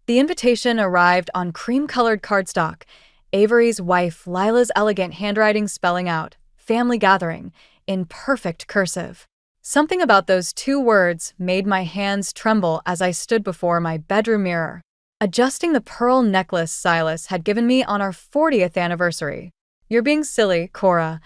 The invitation arrived on cream-colored cardstock, Avery's wife Lila's elegant handwriting spelling out, "family gathering," in perfect cursive. Something about those two words made my hands tremble as I stood before my bedroom mirror, adjusting the pearl necklace Silas had given me on our 40th anniversary. "You're being silly, Cora,"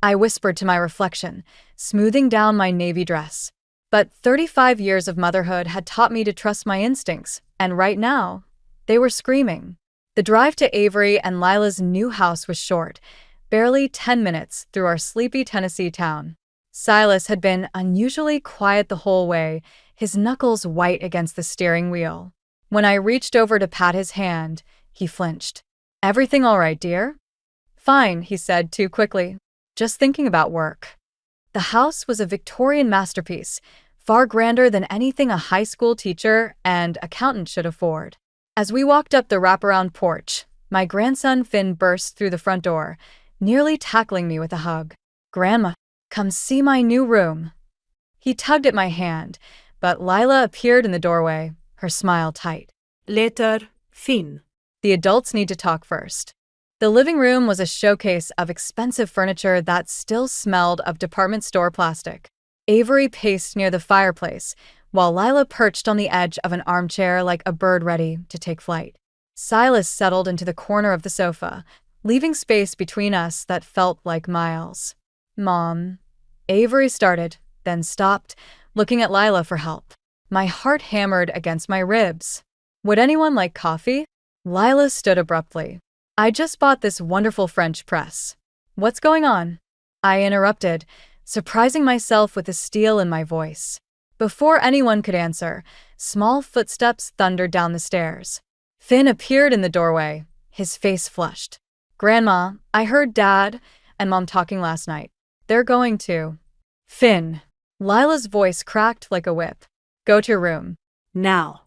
I whispered to my reflection, smoothing down my navy dress. But 35 years of motherhood had taught me to trust my instincts, and right now, they were screaming. The drive to Avery and Lila's new house was short, barely 10 minutes through our sleepy Tennessee town. Silas had been unusually quiet the whole way, his knuckles white against the steering wheel. When I reached over to pat his hand, he flinched. "Everything all right, dear?" "Fine," he said too quickly. "Just thinking about work." The house was a Victorian masterpiece, far grander than anything a high school teacher and accountant should afford. As we walked up the wraparound porch, my grandson Finn burst through the front door, nearly tackling me with a hug. "Grandma, come see my new room." He tugged at my hand, but Lila appeared in the doorway, her smile tight. "Later, Finn." The adults need to talk first. The living room was a showcase of expensive furniture that still smelled of department store plastic. Avery paced near the fireplace, while Lila perched on the edge of an armchair like a bird ready to take flight. Silas settled into the corner of the sofa, leaving space between us that felt like miles. "Mom," Avery started, then stopped, looking at Lila for help. My heart hammered against my ribs. "Would anyone like coffee?" Lila stood abruptly. "I just bought this wonderful French press." "What's going on?" I interrupted, surprising myself with the steel in my voice. Before anyone could answer, small footsteps thundered down the stairs. Finn appeared in the doorway, his face flushed. "Grandma, I heard Dad and Mom talking last night. They're going to—" "Finn." Lila's voice cracked like a whip. "Go to your room." "Now."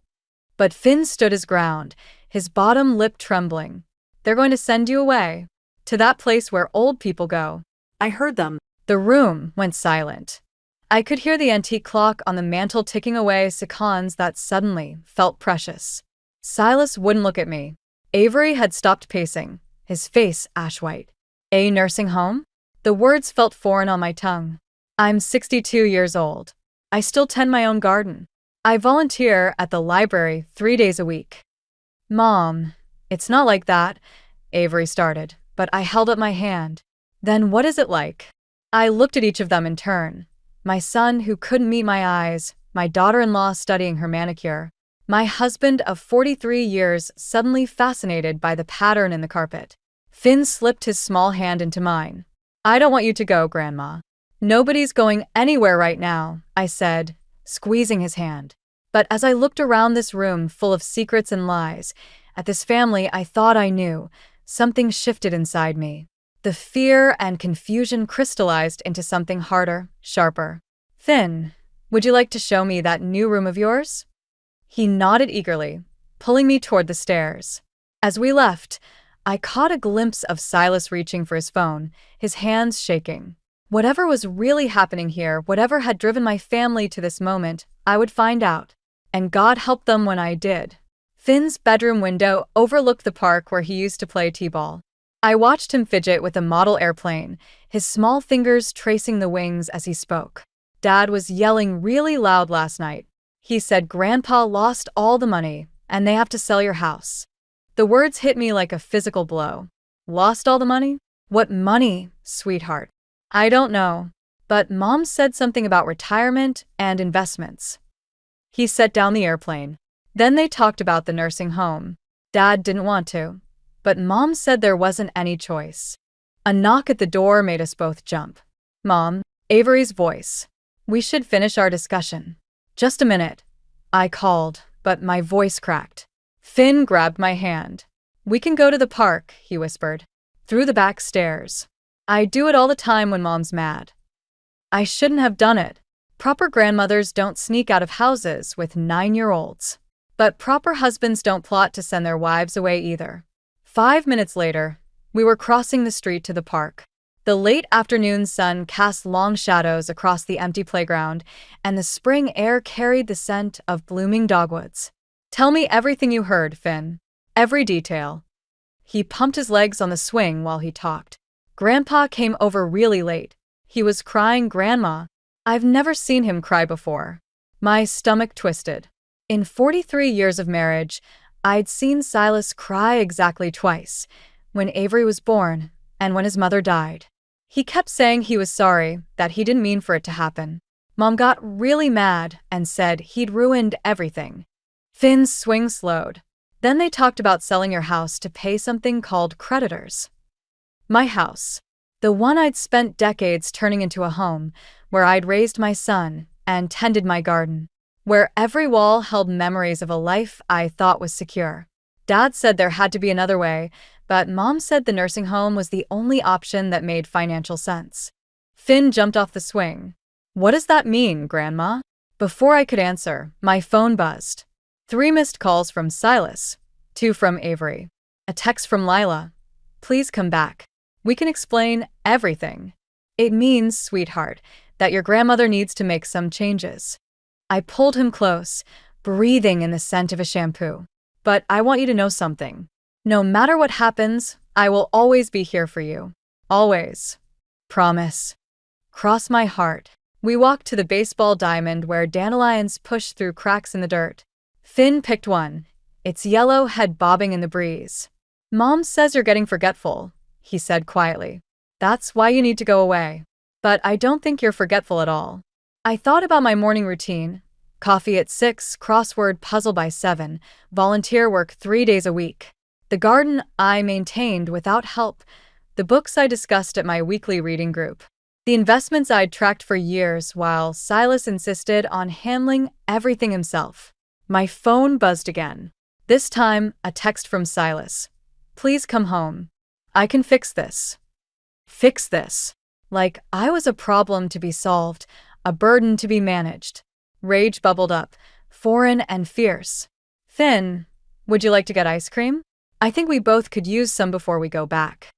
But Finn stood his ground, his bottom lip trembling. "They're going to send you away. To that place where old people go." "I heard them." The room went silent. I could hear the antique clock on the mantel ticking away seconds that suddenly felt precious. Silas wouldn't look at me. Avery had stopped pacing, his face ash-white. "A nursing home?" The words felt foreign on my tongue. "I'm 62 years old. I still tend my own garden. I volunteer at the library 3 days a week." "Mom, it's not like that," Avery started, but I held up my hand. "Then what is it like?" I looked at each of them in turn. My son who couldn't meet my eyes, my daughter-in-law studying her manicure, my husband of 43 years suddenly fascinated by the pattern in the carpet. Finn slipped his small hand into mine. "I don't want you to go, Grandma." "Nobody's going anywhere right now," I said, squeezing his hand. But as I looked around this room full of secrets and lies, at this family I thought I knew, something shifted inside me. The fear and confusion crystallized into something harder, sharper. "Finn, would you like to show me that new room of yours?" He nodded eagerly, pulling me toward the stairs. As we left, I caught a glimpse of Silas reaching for his phone, his hands shaking. Whatever was really happening here, whatever had driven my family to this moment, I would find out. And God help them when I did. Finn's bedroom window overlooked the park where he used to play t-ball. I watched him fidget with a model airplane, his small fingers tracing the wings as he spoke. "Dad was yelling really loud last night. He said Grandpa lost all the money, and they have to sell your house." The words hit me like a physical blow. "Lost all the money? What money, sweetheart?" "I don't know. But Mom said something about retirement and investments." He set down the airplane. Then they talked about the nursing home. Dad didn't want to, but Mom said there wasn't any choice. A knock at the door made us both jump. "Mom," Avery's voice. "We should finish our discussion." "Just a minute," I called, but my voice cracked. Finn grabbed my hand. "We can go to the park," he whispered. "Through the back stairs. I do it all the time when Mom's mad." I shouldn't have done it. Proper grandmothers don't sneak out of houses with 9-year-olds. But proper husbands don't plot to send their wives away either. 5 minutes later, we were crossing the street to the park. The late afternoon sun cast long shadows across the empty playground, and the spring air carried the scent of blooming dogwoods. Tell me everything you heard, Finn. Every detail. He pumped his legs on the swing while he talked. Grandpa came over really late. He was crying, Grandma. I've never seen him cry before. My stomach twisted. In 43 years of marriage, I'd seen Silas cry exactly twice, when Avery was born and when his mother died. He kept saying he was sorry, that he didn't mean for it to happen. Mom got really mad and said he'd ruined everything. Finn's swing slowed. Then they talked about selling your house to pay something called creditors. My house. The one I'd spent decades turning into a home, where I'd raised my son and tended my garden, where every wall held memories of a life I thought was secure. Dad said there had to be another way, but Mom said the nursing home was the only option that made financial sense. Finn jumped off the swing. What does that mean, Grandma? Before I could answer, my phone buzzed. 3 missed calls from Silas, 2 from Avery, a text from Lila. Please come back. We can explain everything. It means, sweetheart, that your grandmother needs to make some changes. I pulled him close, breathing in the scent of a shampoo. But I want you to know something. No matter what happens, I will always be here for you. Always. Promise. Cross my heart. We walked to the baseball diamond where dandelions push through cracks in the dirt. Finn picked one, its yellow head bobbing in the breeze. Mom says you're getting forgetful, he said quietly. That's why you need to go away. But I don't think you're forgetful at all. I thought about my morning routine. Coffee at 6, crossword puzzle by 7, volunteer work 3 days a week. The garden I maintained without help, the books I discussed at my weekly reading group. The investments I'd tracked for years while Silas insisted on handling everything himself. My phone buzzed again. This time, a text from Silas. Please come home. I can fix this. Fix this. Like I was a problem to be solved, a burden to be managed. Rage bubbled up, foreign and fierce. Finn, would you like to get ice cream? I think we both could use some before we go back.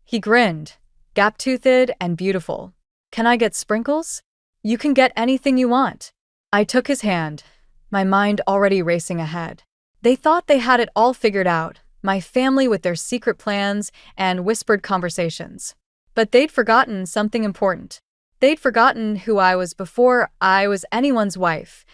He grinned, gap-toothed and beautiful. Can I get sprinkles? You can get anything you want. I took his hand, my mind already racing ahead. They thought they had it all figured out, my family with their secret plans and whispered conversations. But they'd forgotten something important. They'd forgotten who I was before I was anyone's wife,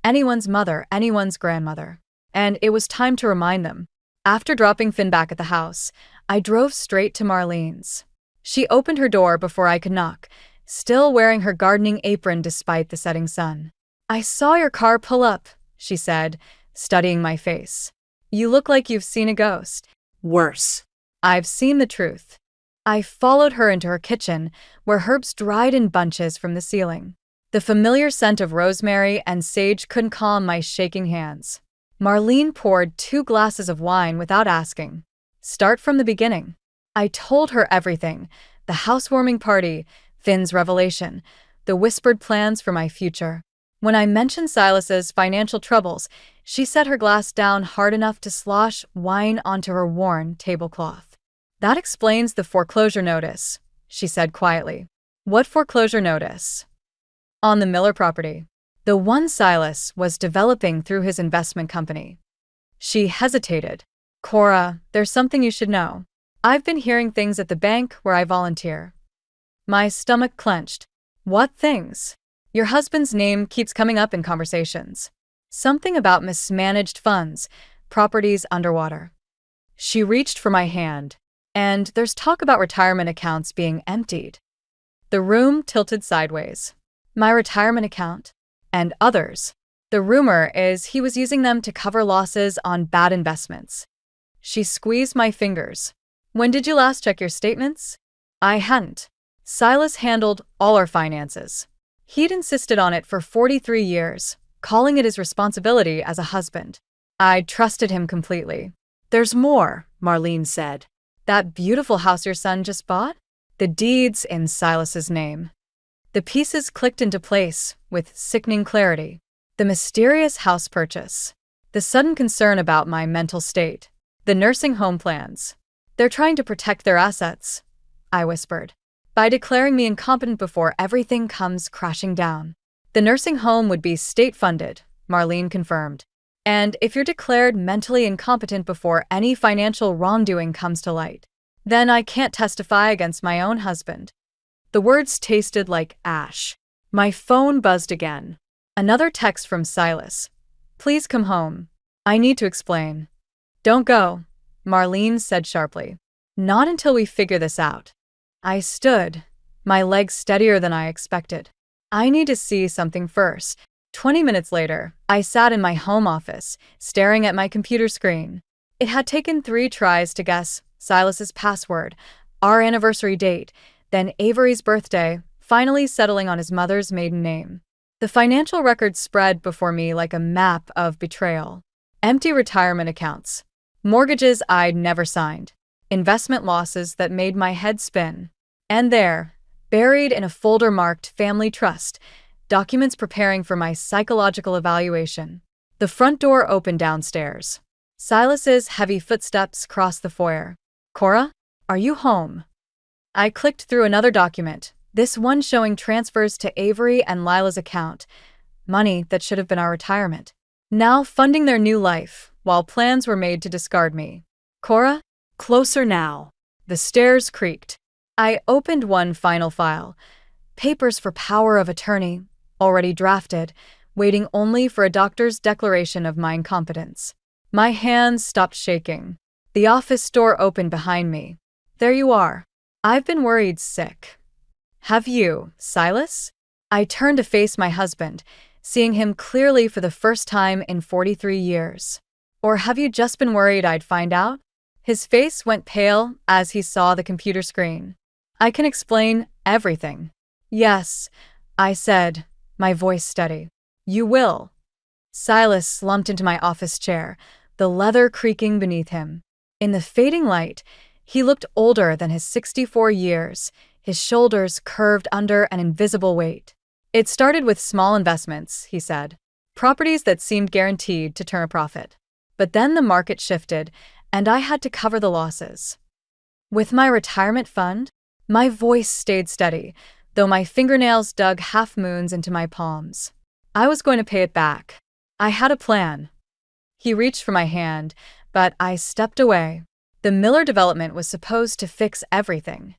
anyone's mother, anyone's grandmother. And it was time to remind them. After dropping Finn back at the house, I drove straight to Marlene's. She opened her door before I could knock, still wearing her gardening apron despite the setting sun. I saw your car pull up, she said, studying my face. You look like you've seen a ghost. Worse. I've seen the truth. I followed her into her kitchen, where herbs dried in bunches from the ceiling. The familiar scent of rosemary and sage couldn't calm my shaking hands. Marlene poured 2 glasses of wine without asking. Start from the beginning. I told her everything, the housewarming party, Finn's revelation, the whispered plans for my future. When I mentioned Silas's financial troubles, she set her glass down hard enough to slosh wine onto her worn tablecloth. That explains the foreclosure notice, she said quietly. What foreclosure notice? On the Miller property. The one Silas was developing through his investment company. She hesitated. Cora, there's something you should know. I've been hearing things at the bank where I volunteer. My stomach clenched. What things? Your husband's name keeps coming up in conversations. Something about mismanaged funds, properties underwater. She reached for my hand. And there's talk about retirement accounts being emptied. The room tilted sideways. My retirement account? And others. The rumor is he was using them to cover losses on bad investments. She squeezed my fingers. When did you last check your statements? I hadn't. Silas handled all our finances. He'd insisted on it for 43 years, calling it his responsibility as a husband. I trusted him completely. There's more, Marlene said. That beautiful house your son just bought? The deeds in Silas's name. The pieces clicked into place with sickening clarity. The mysterious house purchase. The sudden concern about my mental state. The nursing home plans. They're trying to protect their assets, I whispered, by declaring me incompetent before everything comes crashing down. The nursing home would be state-funded, Marlene confirmed. And if you're declared mentally incompetent before any financial wrongdoing comes to light, then I can't testify against my own husband." The words tasted like ash. My phone buzzed again. Another text from Silas. "Please come home. I need to explain." "Don't go," Marlene said sharply. "Not until we figure this out." I stood, my legs steadier than I expected. "I need to see something first." 20 minutes later, I sat in my home office, staring at my computer screen. It had taken 3 tries to guess Silas's password, our anniversary date, then Avery's birthday, finally settling on his mother's maiden name. The financial records spread before me like a map of betrayal. Empty retirement accounts, mortgages I'd never signed, investment losses that made my head spin. And there, buried in a folder marked Family Trust, documents preparing for my psychological evaluation. The front door opened downstairs. Silas's heavy footsteps crossed the foyer. "Cora, are you home?" I clicked through another document, this one showing transfers to Avery and Lila's account, money that should have been our retirement, now funding their new life, while plans were made to discard me. "Cora?" Closer now. The stairs creaked. I opened one final file. Papers for power of attorney, already drafted, waiting only for a doctor's declaration of my incompetence. My hands stopped shaking. The office door opened behind me. "There you are. I've been worried sick." "Have you, Silas?" I turned to face my husband, seeing him clearly for the first time in 43 years. "Or have you just been worried I'd find out?" His face went pale as he saw the computer screen. "I can explain everything." "Yes," I said, my voice steady. "You will." Silas slumped into my office chair, the leather creaking beneath him. In the fading light, he looked older than his 64 years, his shoulders curved under an invisible weight. "It started with small investments," he said, "properties that seemed guaranteed to turn a profit. But then the market shifted, and I had to cover the losses. With my retirement fund." My voice stayed steady, though my fingernails dug half-moons into my palms. "I was going to pay it back. I had a plan." He reached for my hand, but I stepped away. The Miller development was supposed to fix everything.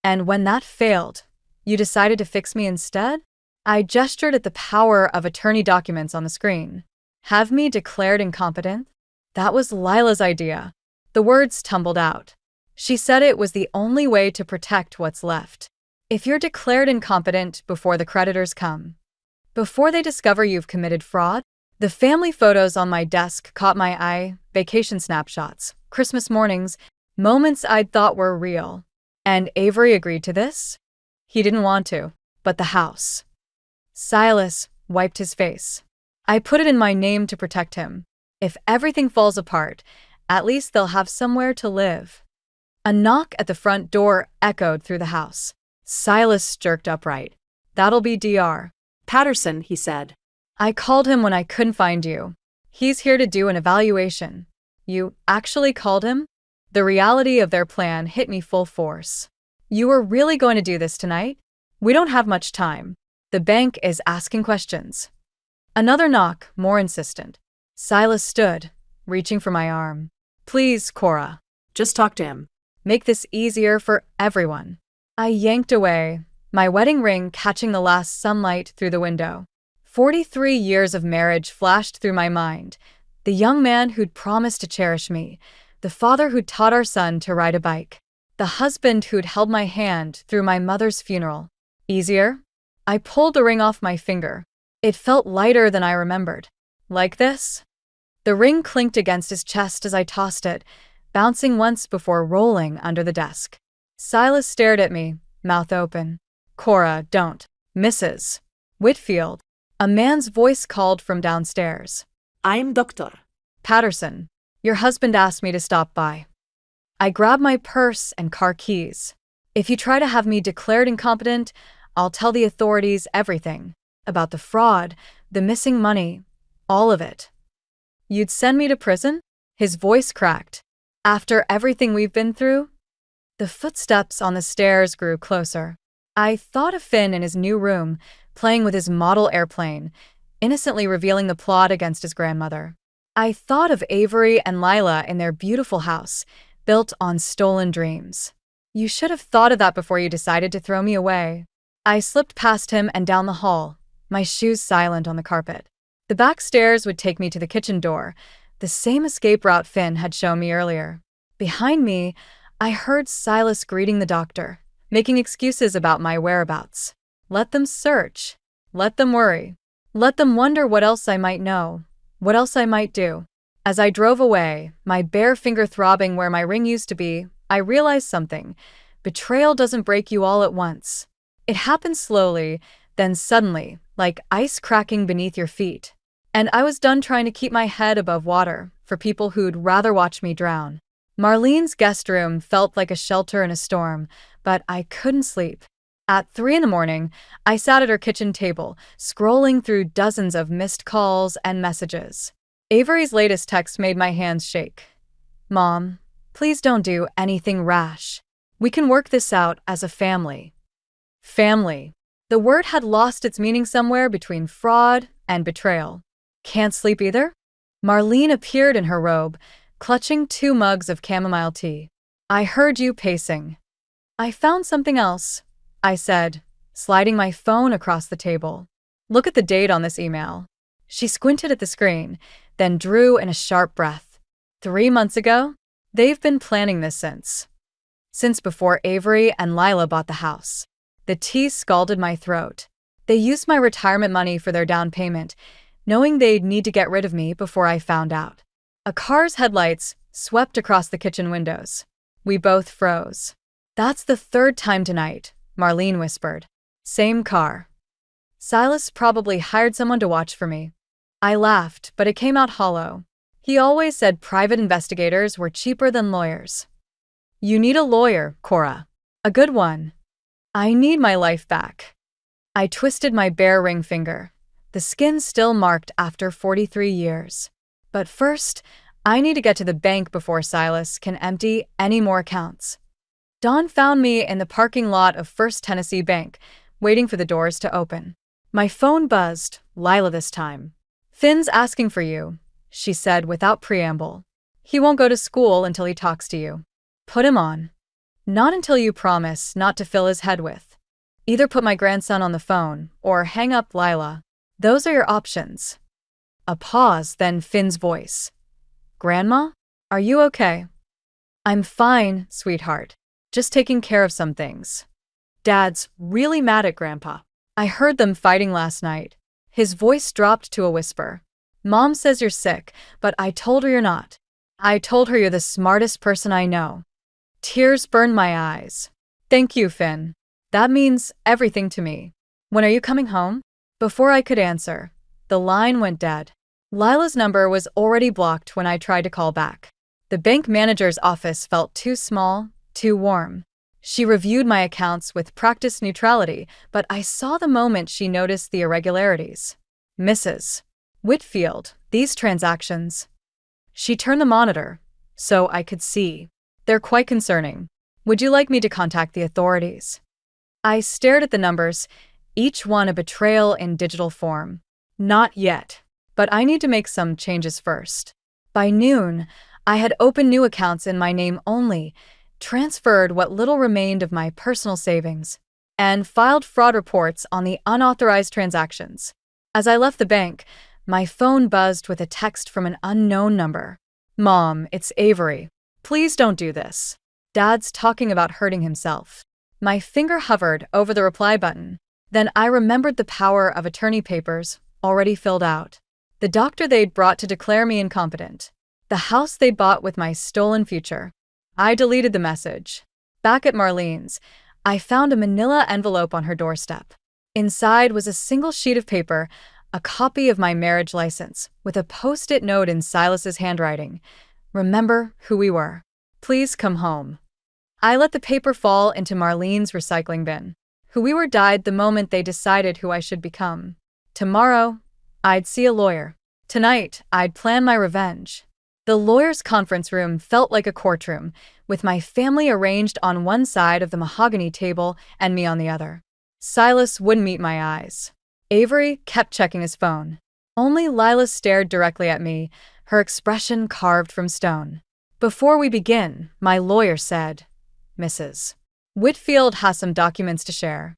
"And when that failed, you decided to fix me instead?" I gestured at the power of attorney documents on the screen. "Have me declared incompetent?" That was Lila's idea. The words tumbled out. She said it was the only way to protect what's left. "If you're declared incompetent before the creditors come, before they discover you've committed fraud." The family photos on my desk caught my eye, vacation snapshots, Christmas mornings, moments I'd thought were real. "And Avery agreed to this?" "He didn't want to, but the house." Silas wiped his face. "I put it in my name to protect him. If everything falls apart, at least they'll have somewhere to live." A knock at the front door echoed through the house. Silas jerked upright. "That'll be Dr. Patterson," he said. "I called him when I couldn't find you. He's here to do an evaluation." "You actually called him?" The reality of their plan hit me full force. "You were really going to do this tonight? We don't have much time. The bank is asking questions." Another knock, more insistent. Silas stood, reaching for my arm. "Please, Cora. Just talk to him. Make this easier for everyone." I yanked away, my wedding ring catching the last sunlight through the window. 43 years of marriage flashed through my mind. The young man who'd promised to cherish me, the father who'd taught our son to ride a bike, the husband who'd held my hand through my mother's funeral. Easier? I pulled the ring off my finger. It felt lighter than I remembered. "Like this?" The ring clinked against his chest as I tossed it, bouncing once before rolling under the desk. Silas stared at me, mouth open. "Cora, don't." "Mrs. Whitfield." A man's voice called from downstairs. "I'm Dr. "Patterson, your husband asked me to stop by." I grabbed my purse and car keys. "If you try to have me declared incompetent, I'll tell the authorities everything. About the fraud, the missing money, all of it." "You'd send me to prison?" His voice cracked. "After everything we've been through?" The footsteps on the stairs grew closer. I thought of Finn in his new room, playing with his model airplane, innocently revealing the plot against his grandmother. I thought of Avery and Lila in their beautiful house, built on stolen dreams. You should have thought of that before you decided to throw me away. I slipped past him and down the hall, my shoes silent on the carpet. The back stairs would take me to the kitchen door, the same escape route Finn had shown me earlier. Behind me, I heard Silas greeting the doctor, making excuses about my whereabouts. Let them search. Let them worry. Let them wonder what else I might know, what else I might do. As I drove away, my bare finger throbbing where my ring used to be, I realized something. Betrayal doesn't break you all at once. It happens slowly, then suddenly, like ice cracking beneath your feet. And I was done trying to keep my head above water for people who'd rather watch me drown. Marlene's guest room felt like a shelter in a storm, but I couldn't sleep. At 3 a.m, I sat at her kitchen table, scrolling through dozens of missed calls and messages. Avery's latest text made my hands shake. Mom, please don't do anything rash. We can work this out as a family. Family. The word had lost its meaning somewhere between fraud and betrayal. Can't sleep either? Marlene appeared in her robe, clutching 2 mugs of chamomile tea. I heard you pacing. I found something else, I said, sliding my phone across the table. Look at the date on this email. She squinted at the screen, then drew in a sharp breath. 3 months ago? They've been planning this since before Avery and Lila bought the house. The tea scalded my throat. They used my retirement money for their down payment, knowing they'd need to get rid of me before I found out. A car's headlights swept across the kitchen windows. We both froze. That's the 3rd time tonight, Marlene whispered. Same car. Silas probably hired someone to watch for me. I laughed, but it came out hollow. He always said private investigators were cheaper than lawyers. You need a lawyer, Cora. A good one. I need my life back. I twisted my bare ring finger, the skin still marked after 43 years. But first, I need to get to the bank before Silas can empty any more accounts. Dawn found me in the parking lot of First Tennessee Bank, waiting for the doors to open. My phone buzzed, Lila this time. Finn's asking for you, she said without preamble. He won't go to school until he talks to you. Put him on. Not until you promise not to fill his head with. Either put my grandson on the phone, or hang up Lila. Those are your options. A pause, then Finn's voice. Grandma? Are you okay? I'm fine, sweetheart. Just taking care of some things. Dad's really mad at Grandpa. I heard them fighting last night. His voice dropped to a whisper. Mom says you're sick, but I told her you're not. I told her you're the smartest person I know. Tears burned my eyes. Thank you, Finn. That means everything to me. When are you coming home? Before I could answer, the line went dead. Lila's number was already blocked when I tried to call back. The bank manager's office felt too small, too warm. She reviewed my accounts with practiced neutrality, but I saw the moment she noticed the irregularities. Mrs. Whitfield, these transactions. She turned the monitor, so I could see. They're quite concerning. Would you like me to contact the authorities? I stared at the numbers, each one a betrayal in digital form. Not yet, but I need to make some changes first. By noon, I had opened new accounts in my name only, transferred what little remained of my personal savings, and filed fraud reports on the unauthorized transactions. As I left the bank, my phone buzzed with a text from an unknown number. Mom, it's Avery. Please don't do this. Dad's talking about hurting himself. My finger hovered over the reply button. Then I remembered the power of attorney papers, already filled out. The doctor they'd brought to declare me incompetent. The house they bought with my stolen future. I deleted the message. Back at Marlene's, I found a manila envelope on her doorstep. Inside was a single sheet of paper, a copy of my marriage license, with a post-it note in Silas's handwriting. Remember who we were. Please come home. I let the paper fall into Marlene's recycling bin. Who we were died the moment they decided who I should become. Tomorrow, I'd see a lawyer. Tonight, I'd plan my revenge. The lawyer's conference room felt like a courtroom, with my family arranged on one side of the mahogany table and me on the other. Silas wouldn't meet my eyes. Avery kept checking his phone. Only Lila stared directly at me, her expression carved from stone. "Before we begin," my lawyer said, "Mrs. Whitfield has some documents to share."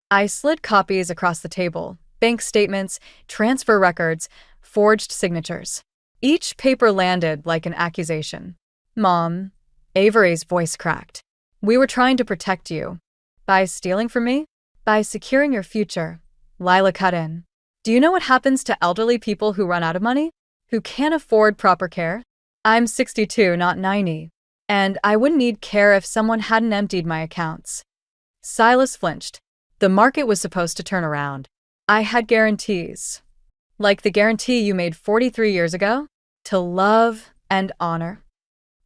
I slid copies across the table: bank statements, transfer records, forged signatures. Each paper landed like an accusation. "Mom," Avery's voice cracked, "we were trying to protect you." "By stealing from me?" "By securing your future," Lila cut in. "Do you know what happens to elderly people who run out of money? Who can't afford proper care? I'm 62, not 90. And I wouldn't need care if someone hadn't emptied my accounts." Silas flinched. The market was supposed to turn around. I had guarantees. Like the guarantee you made 43 years ago? To love and honor.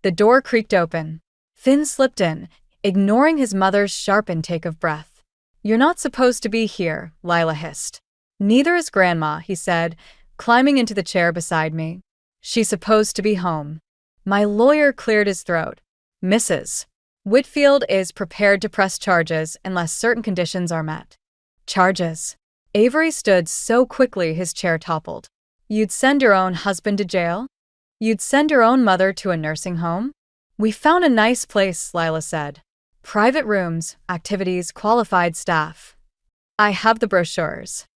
The door creaked open. Finn slipped in, ignoring his mother's sharp intake of breath. "You're not supposed to be here," Lila hissed. "Neither is Grandma," he said, climbing into the chair beside me. "She's supposed to be home." My lawyer cleared his throat. "Mrs. Whitfield is prepared to press charges unless certain conditions are met." "Charges?" Avery stood so quickly his chair toppled. "You'd send your own husband to jail? You'd send your own mother to a nursing home?" "We found a nice place," Lila said. "Private rooms, activities, qualified staff. I have the brochures."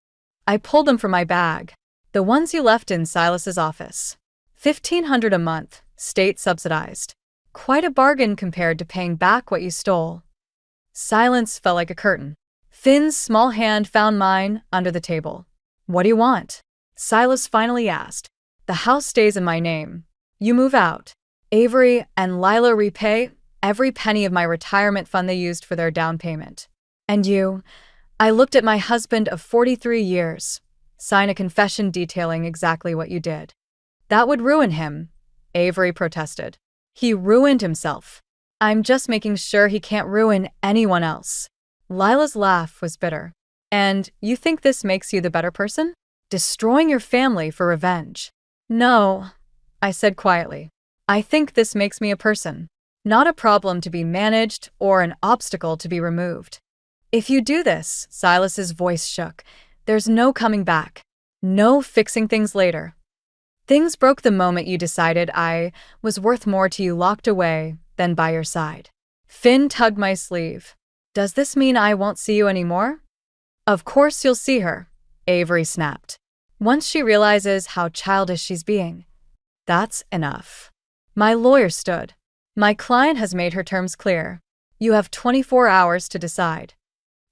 I pulled them from my bag. "The ones you left in Silas's office. $1,500 a month, state subsidized. Quite a bargain compared to paying back what you stole." Silence fell like a curtain. Finn's small hand found mine under the table. "What do you want?" Silas finally asked. "The house stays in my name. You move out. Avery and Lila repay every penny of my retirement fund they used for their down payment. And you," I looked at my husband of 43 years, "sign a confession detailing exactly what you did." "That would ruin him," Avery protested. "He ruined himself. I'm just making sure he can't ruin anyone else." Lila's laugh was bitter. "And you think this makes you the better person? Destroying your family for revenge?" "No," I said quietly. "I think this makes me a person. Not a problem to be managed or an obstacle to be removed. If you do this," Silas's voice shook, "there's no coming back. No fixing things later. Things broke the moment you decided I was worth more to you locked away than by your side." Finn tugged my sleeve. "Does this mean I won't see you anymore?" "Of course you'll see her," Avery snapped. "Once she realizes how childish she's being. That's enough." My lawyer stood. "My client has made her terms clear. You have 24 hours to decide."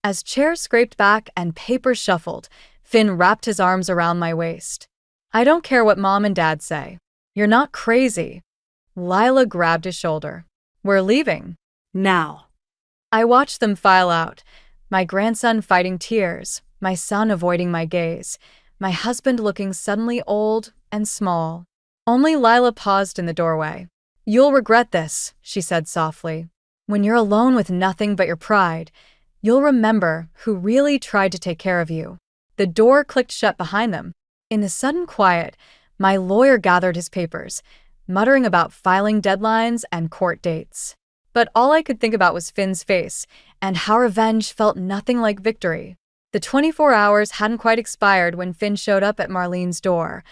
As chairs scraped back and papers shuffled, Finn wrapped his arms around my waist. "I don't care what Mom and Dad say. You're not crazy." Lila grabbed his shoulder. "We're leaving." Now. I watched them file out, my grandson fighting tears, my son avoiding my gaze, my husband looking suddenly old and small. Only Lila paused in the doorway. "You'll regret this," she said softly. "When you're alone with nothing but your pride, you'll remember who really tried to take care of you." The door clicked shut behind them. In the sudden quiet, my lawyer gathered his papers, muttering about filing deadlines and court dates. But all I could think about was Finn's face, and how revenge felt nothing like victory. The 24 hours hadn't quite expired when Finn showed up at Marlene's door,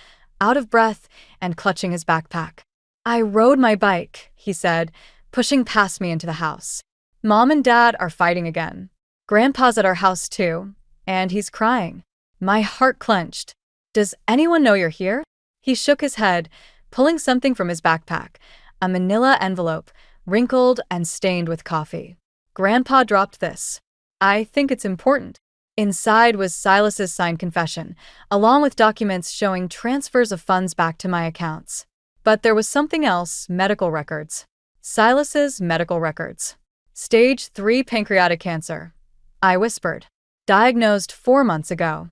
out of breath and clutching his backpack. "I rode my bike," he said, pushing past me into the house. "Mom and Dad are fighting again. Grandpa's at our house too, and he's crying." My heart clenched. "Does anyone know you're here?" He shook his head, pulling something from his backpack, a manila envelope, wrinkled and stained with coffee. "Grandpa dropped this. I think it's important." Inside was Silas's signed confession, along with documents showing transfers of funds back to my accounts. But there was something else: medical records. Silas's medical records. "Stage 3 pancreatic cancer," I whispered. "Diagnosed 4 months ago."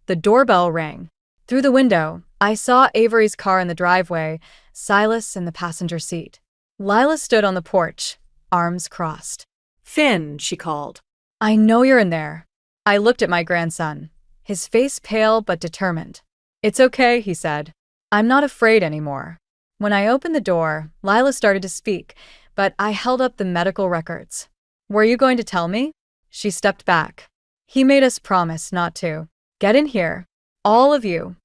The doorbell rang. Through the window, I saw Avery's car in the driveway, Silas in the passenger seat. Lila stood on the porch, arms crossed. "Finn," she called. "I know you're in there." I looked at my grandson, his face pale but determined. "It's okay," he said. "I'm not afraid anymore." When I opened the door, Lila started to speak, but I held up the medical records. "Were you going to tell me?" She stepped back. "He made us promise not to. Get in here. All of you."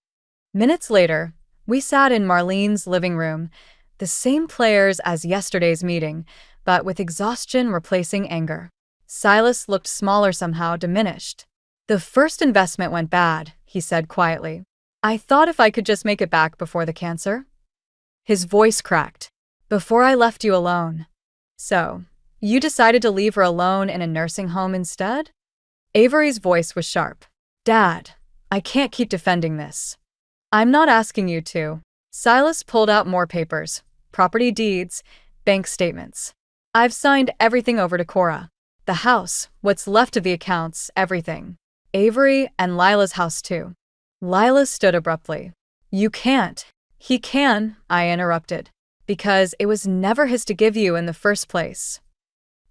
Minutes later, We sat in Marlene's living room, the same players as yesterday's meeting, but with exhaustion replacing anger. Silas looked smaller somehow, diminished. "The first investment went bad," he said quietly. "I thought if I could just make it back before the cancer." His voice cracked. "Before I left you alone." "So, you decided to leave her alone in a nursing home instead?" Avery's voice was sharp. "Dad, I can't keep defending this." "I'm not asking you to." Silas pulled out more papers, property deeds, bank statements. "I've signed everything over to Cora. The house, what's left of the accounts, everything. Avery and Lila's house too." Lila stood abruptly. "You can't." "He can," I interrupted, "because it was never his to give you in the first place."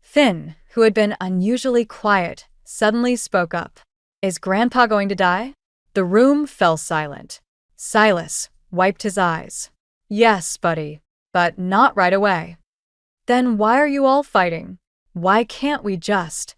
Finn, who had been unusually quiet, suddenly spoke up. "Is Grandpa going to die?" The room fell silent. Silas wiped his eyes. "Yes, buddy, but not right away." "Then why are you all fighting? Why can't we just—"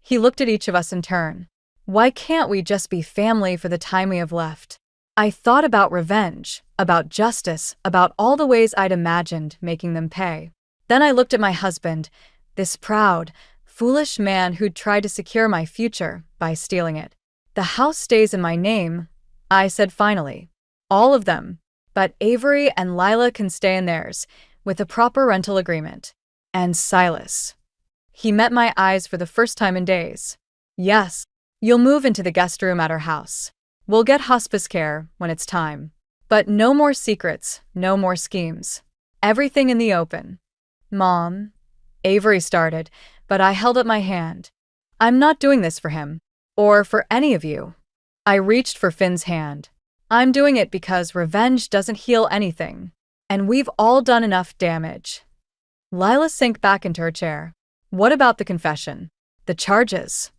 He looked at each of us in turn. "Why can't we just be family for the time we have left?" I thought about revenge, about justice, about all the ways I'd imagined making them pay. Then I looked at my husband, this proud, foolish man who'd tried to secure my future by stealing it. "The house stays in my name," I said finally. "All of them. But Avery and Lila can stay in theirs, with a proper rental agreement." "And Silas." He met my eyes for the first time in days. "Yes, you'll move into the guest room at our house. We'll get hospice care when it's time. But no more secrets, no more schemes. Everything in the open." "Mom," Avery started, but I held up my hand. "I'm not doing this for him. Or for any of you." I reached for Finn's hand. "I'm doing it because revenge doesn't heal anything. And we've all done enough damage." Lila sank back into her chair. "What about the confession? The charges?"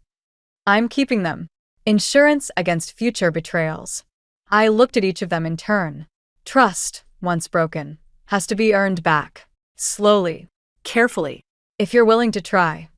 "I'm keeping them. Insurance against future betrayals." I looked at each of them in turn. "Trust, once broken, has to be earned back. Slowly. Carefully. If you're willing to try."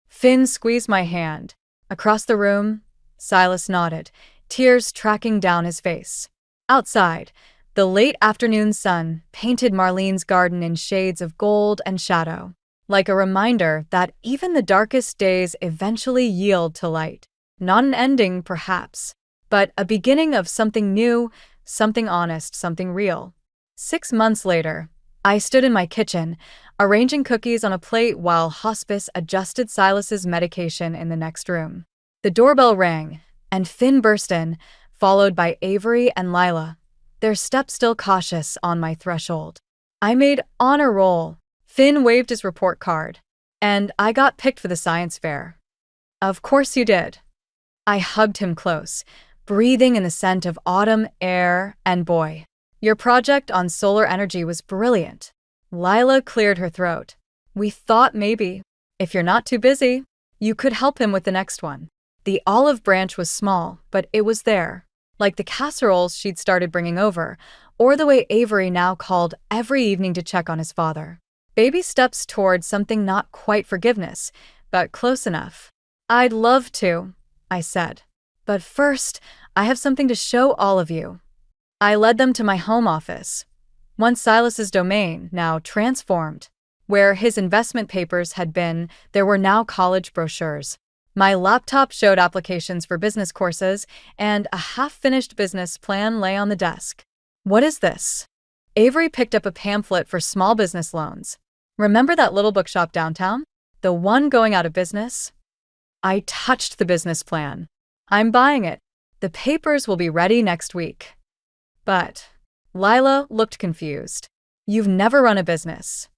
Finn squeezed my hand. Across the room, Silas nodded, tears tracking down his face. Outside, the late afternoon sun painted Marlene's garden in shades of gold and shadow, like a reminder that even the darkest days eventually yield to light. Not an ending, perhaps, but a beginning of something new, something honest, something real. 6 months later, I stood in my kitchen, arranging cookies on a plate while hospice adjusted Silas's medication in the next room. The doorbell rang, and Finn burst in, followed by Avery and Lila, their step still cautious on my threshold. I made honor roll. Finn waved his report card. "And I got picked for the science fair." "Of course you did." I hugged him close, breathing in the scent of autumn air, and boy, your project on solar energy was brilliant. Lila cleared her throat. "We thought maybe, if you're not too busy, you could help him with the next one." The olive branch was small, but it was there, like the casseroles she'd started bringing over, or the way Avery now called every evening to check on his father. Baby steps toward something not quite forgiveness, but close enough. "I'd love to," I said. "But first, I have something to show all of you." I led them to my home office. Once Silas's domain, now transformed. Where his investment papers had been, there were now college brochures. My laptop showed applications for business courses, and a half-finished business plan lay on the desk. "What is this?" Avery picked up a pamphlet for small business loans. "Remember that little bookshop downtown? The one going out of business?" I touched the business plan. "I'm buying it. The papers will be ready next week." "But," Lila looked confused, "you've never run a business."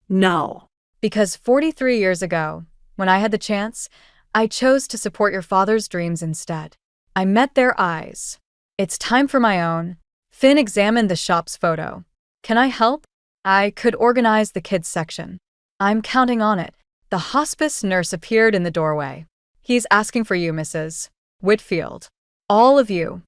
No. "Because 43 years ago, when I had the chance, I chose to support your father's dreams instead." I met their eyes. "It's time for my own." Finn examined the shop's photo. "Can I help? I could organize the kids section." "I'm counting on it." The hospice nurse appeared in the doorway. "He's asking for you, Mrs. Whitfield. All of you."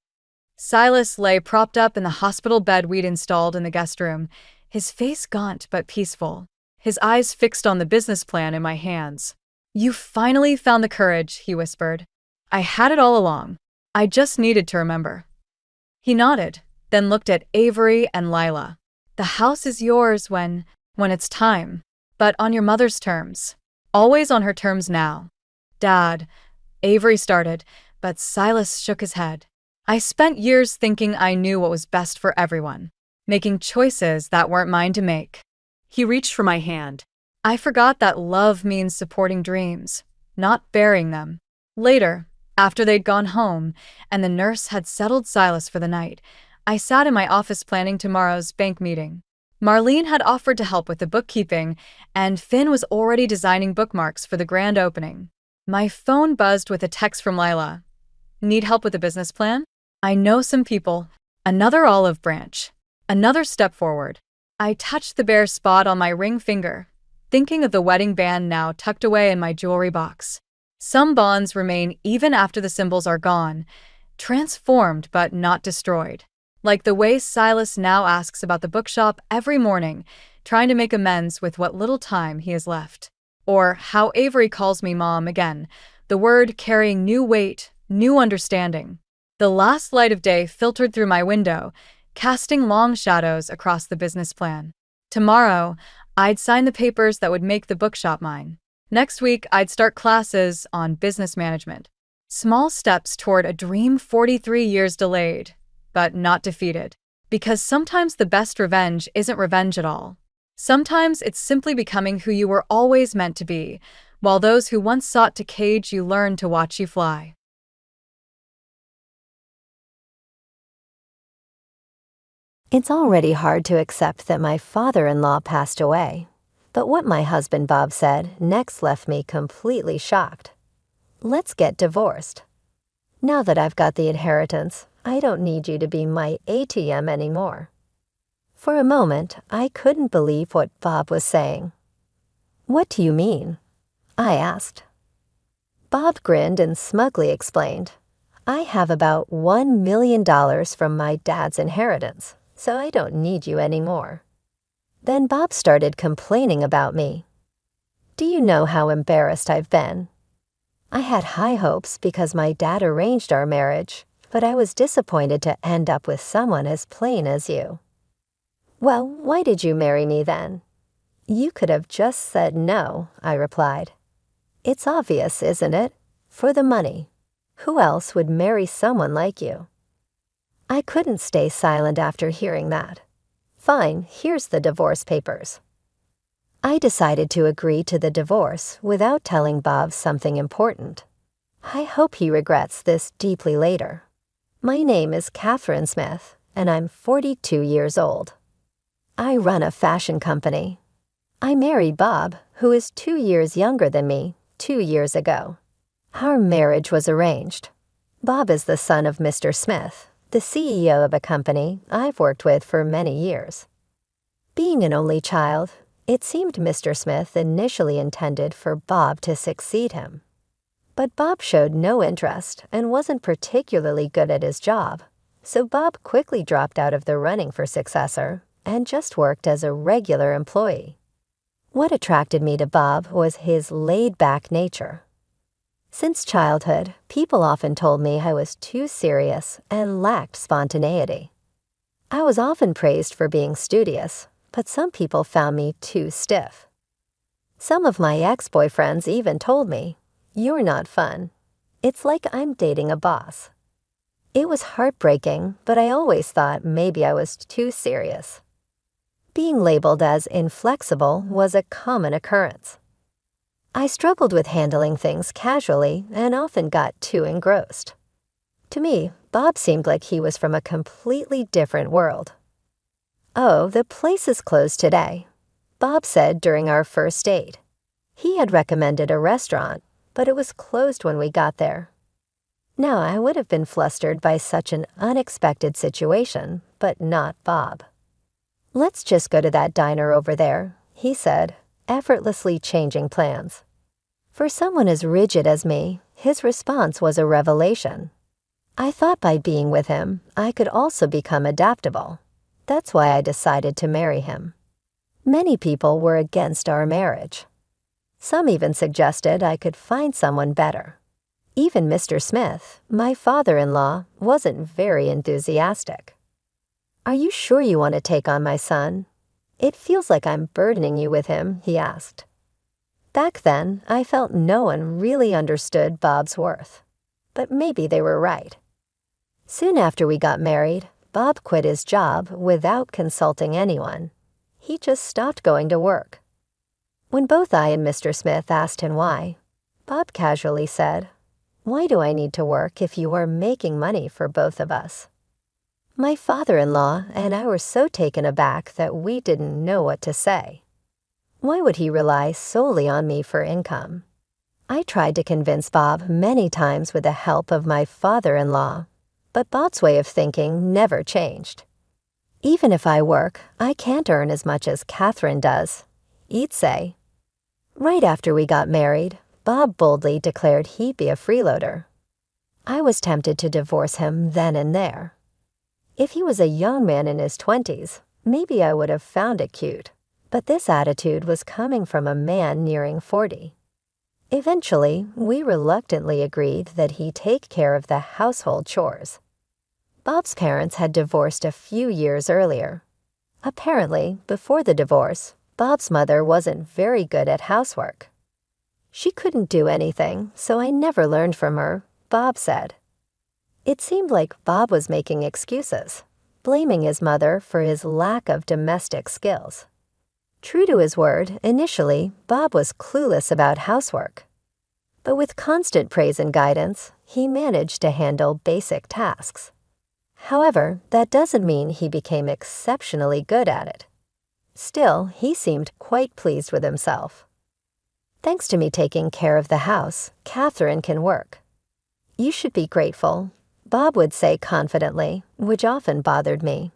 Silas lay propped up in the hospital bed we'd installed in the guest room, his face gaunt but peaceful, his eyes fixed on the business plan in my hands. "You finally found the courage," he whispered. "I had it all along. I just needed to remember." He nodded, then looked at Avery and Lila. The house is yours when it's time, but on your mother's terms. Always on her terms now. Dad, Avery started, but Silas shook his head. I spent years thinking I knew what was best for everyone, making choices that weren't mine to make. He reached for my hand. I forgot that love means supporting dreams, not burying them. Later, after they'd gone home and the nurse had settled Silas for the night, I sat in my office planning tomorrow's bank meeting. Marlene had offered to help with the bookkeeping, and Finn was already designing bookmarks for the grand opening. My phone buzzed with a text from Lila. Need help with a business plan? I know some people. Another olive branch. Another step forward. I touched the bare spot on my ring finger, thinking of the wedding band now tucked away in my jewelry box. Some bonds remain even after the symbols are gone, transformed but not destroyed. Like the way Silas now asks about the bookshop every morning, trying to make amends with what little time he has left. Or how Avery calls me mom again, the word carrying new weight, new understanding. The last light of day filtered through my window, casting long shadows across the business plan. Tomorrow, I'd sign the papers that would make the bookshop mine. Next week, I'd start classes on business management. Small steps toward a dream 43 years delayed, but not defeated. Because sometimes the best revenge isn't revenge at all. Sometimes it's simply becoming who you were always meant to be, while those who once sought to cage you learn to watch you fly. It's already hard to accept that my father-in-law passed away, but what my husband Bob said next left me completely shocked. Let's get divorced. Now that I've got the inheritance, I don't need you to be my ATM anymore. For a moment, I couldn't believe what Bob was saying. What do you mean? I asked. Bob grinned and smugly explained, I have about $1 million from my dad's inheritance, so I don't need you anymore. Then Bob started complaining about me. Do you know how embarrassed I've been? I had high hopes because my dad arranged our marriage, but I was disappointed to end up with someone as plain as you. Well, why did you marry me then? You could have just said no, I replied. It's obvious, isn't it? For the money. Who else would marry someone like you? I couldn't stay silent after hearing that. Fine, here's the divorce papers. I decided to agree to the divorce without telling Bob something important. I hope he regrets this deeply later. My name is Catherine Smith, and I'm 42 years old. I run a fashion company. I married Bob, who is 2 years younger than me, 2 years ago. Our marriage was arranged. Bob is the son of Mr. Smith, the CEO of a company I've worked with for many years. Being an only child, it seemed Mr. Smith initially intended for Bob to succeed him. But Bob showed no interest and wasn't particularly good at his job, so Bob quickly dropped out of the running for successor and just worked as a regular employee. What attracted me to Bob was his laid-back nature. Since childhood, people often told me I was too serious and lacked spontaneity. I was often praised for being studious, but some people found me too stiff. Some of my ex-boyfriends even told me, "You're not fun. It's like I'm dating a boss." It was heartbreaking, but I always thought maybe I was too serious. Being labeled as inflexible was a common occurrence. I struggled with handling things casually and often got too engrossed. To me, Bob seemed like he was from a completely different world. "Oh, the place is closed today," Bob said during our first date. He had recommended a restaurant, but it was closed when we got there. Now, I would have been flustered by such an unexpected situation, but not Bob. "Let's just go to that diner over there," he said, effortlessly changing plans. For someone as rigid as me, his response was a revelation. I thought by being with him, I could also become adaptable. That's why I decided to marry him. Many people were against our marriage. Some even suggested I could find someone better. Even Mr. Smith, my father-in-law, wasn't very enthusiastic. "Are you sure you want to take on my son? It feels like I'm burdening you with him," he asked. Back then, I felt no one really understood Bob's worth. But maybe they were right. Soon after we got married, Bob quit his job without consulting anyone. He just stopped going to work. When both I and Mr. Smith asked him why, Bob casually said, "Why do I need to work if you are making money for both of us?" My father-in-law and I were so taken aback that we didn't know what to say. Why would he rely solely on me for income? I tried to convince Bob many times with the help of my father-in-law, but Bob's way of thinking never changed. "Even if I work, I can't earn as much as Catherine does," he'd say. Right after we got married, Bob boldly declared he'd be a freeloader. I was tempted to divorce him then and there. If he was a young man in his 20s, maybe I would have found it cute, but this attitude was coming from a man nearing 40. Eventually, we reluctantly agreed that he take care of the household chores. Bob's parents had divorced a few years earlier. Apparently, before the divorce, Bob's mother wasn't very good at housework. She couldn't do anything, so I never learned from her, Bob said. It seemed like Bob was making excuses, blaming his mother for his lack of domestic skills. True to his word, initially, Bob was clueless about housework. But with constant praise and guidance, he managed to handle basic tasks. However, that doesn't mean he became exceptionally good at it. Still, he seemed quite pleased with himself. "Thanks to me taking care of the house, Catherine can work. You should be grateful," Bob would say confidently, which often bothered me.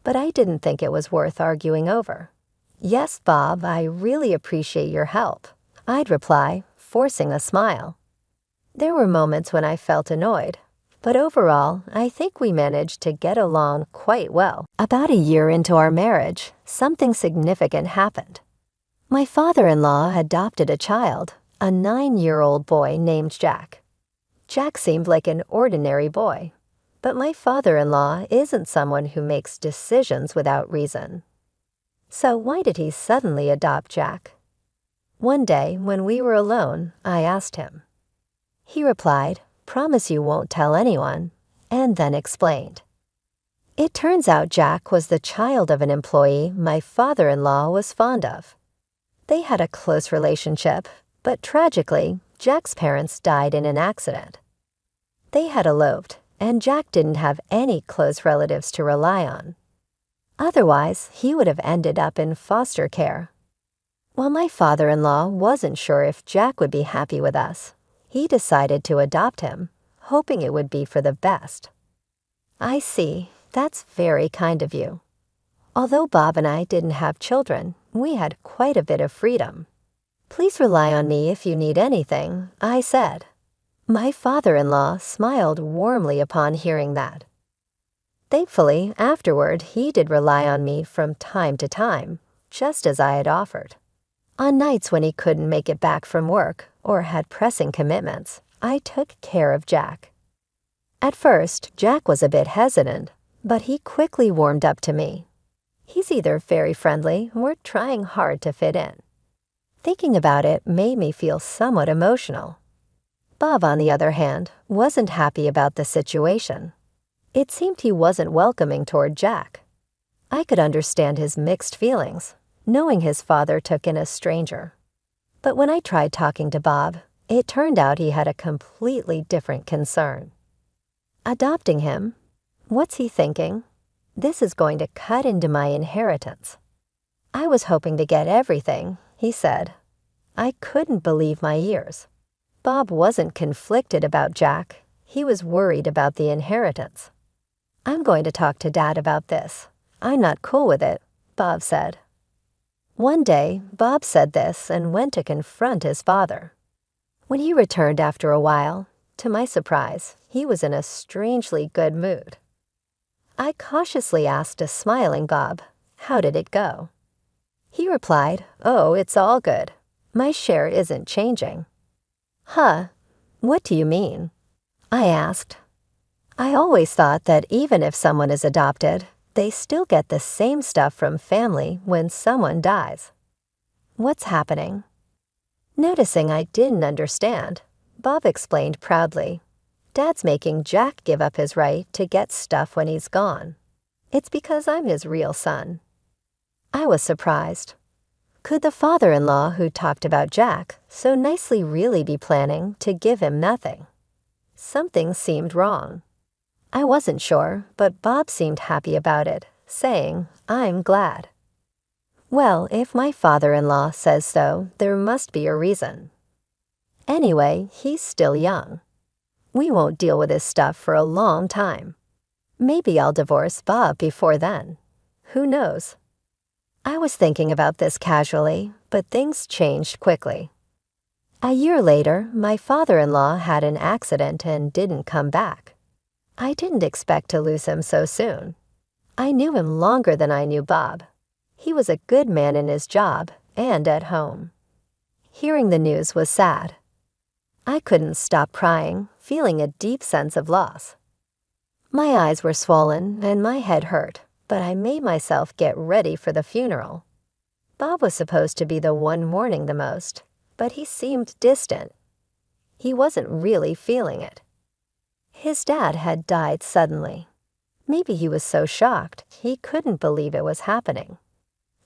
But I didn't think it was worth arguing over. "Yes, Bob, I really appreciate your help," I'd reply, forcing a smile. There were moments when I felt annoyed, but overall, I think we managed to get along quite well. About a year into our marriage, something significant happened. My father-in-law adopted a child, a 9-year-old boy named Jack. Jack seemed like an ordinary boy, but my father-in-law isn't someone who makes decisions without reason. So why did he suddenly adopt Jack? One day, when we were alone, I asked him. He replied, "Promise you won't tell anyone," and then explained. It turns out Jack was the child of an employee my father-in-law was fond of. They had a close relationship, but tragically, Jack's parents died in an accident. They had eloped, and Jack didn't have any close relatives to rely on. Otherwise, he would have ended up in foster care. While my father-in-law wasn't sure if Jack would be happy with us, he decided to adopt him, hoping it would be for the best. "I see. That's very kind of you." Although Bob and I didn't have children, we had quite a bit of freedom. "Please rely on me if you need anything," I said. My father-in-law smiled warmly upon hearing that. Thankfully, afterward, he did rely on me from time to time, just as I had offered. On nights when he couldn't make it back from work or had pressing commitments, I took care of Jack. At first, Jack was a bit hesitant, but he quickly warmed up to me. He's either very friendly or trying hard to fit in. Thinking about it made me feel somewhat emotional. Bob, on the other hand, wasn't happy about the situation. It seemed he wasn't welcoming toward Jack. I could understand his mixed feelings, knowing his father took in a stranger. But when I tried talking to Bob, it turned out he had a completely different concern. Adopting him? What's he thinking? This is going to cut into my inheritance. "I was hoping to get everything," he said. I couldn't believe my ears. Bob wasn't conflicted about Jack. He was worried about the inheritance. "I'm going to talk to Dad about this. I'm not cool with it," Bob said. One day, Bob said this and went to confront his father. When he returned after a while, to my surprise, he was in a strangely good mood. I cautiously asked a smiling Bob, "How did it go?" He replied, "Oh, it's all good. My share isn't changing." "Huh? What do you mean?" I asked. "I always thought that even if someone is adopted, they still get the same stuff from family when someone dies. What's happening? Noticing I didn't understand, Bob explained proudly. Dad's making Jack give up his right to get stuff when he's gone. It's because I'm his real son. I was surprised. Could the father-in-law who talked about Jack so nicely really be planning to give him nothing? Something seemed wrong. I wasn't sure, but Bob seemed happy about it, saying, "I'm glad." Well, if my father-in-law says so, there must be a reason. Anyway, he's still young. We won't deal with his stuff for a long time. Maybe I'll divorce Bob before then. Who knows? I was thinking about this casually, but things changed quickly. A year later, my father-in-law had an accident and didn't come back. I didn't expect to lose him so soon. I knew him longer than I knew Bob. He was a good man in his job and at home. Hearing the news was sad. I couldn't stop crying, feeling a deep sense of loss. My eyes were swollen and my head hurt, but I made myself get ready for the funeral. Bob was supposed to be the one mourning the most, but he seemed distant. He wasn't really feeling it. His dad had died suddenly. Maybe he was so shocked he couldn't believe it was happening.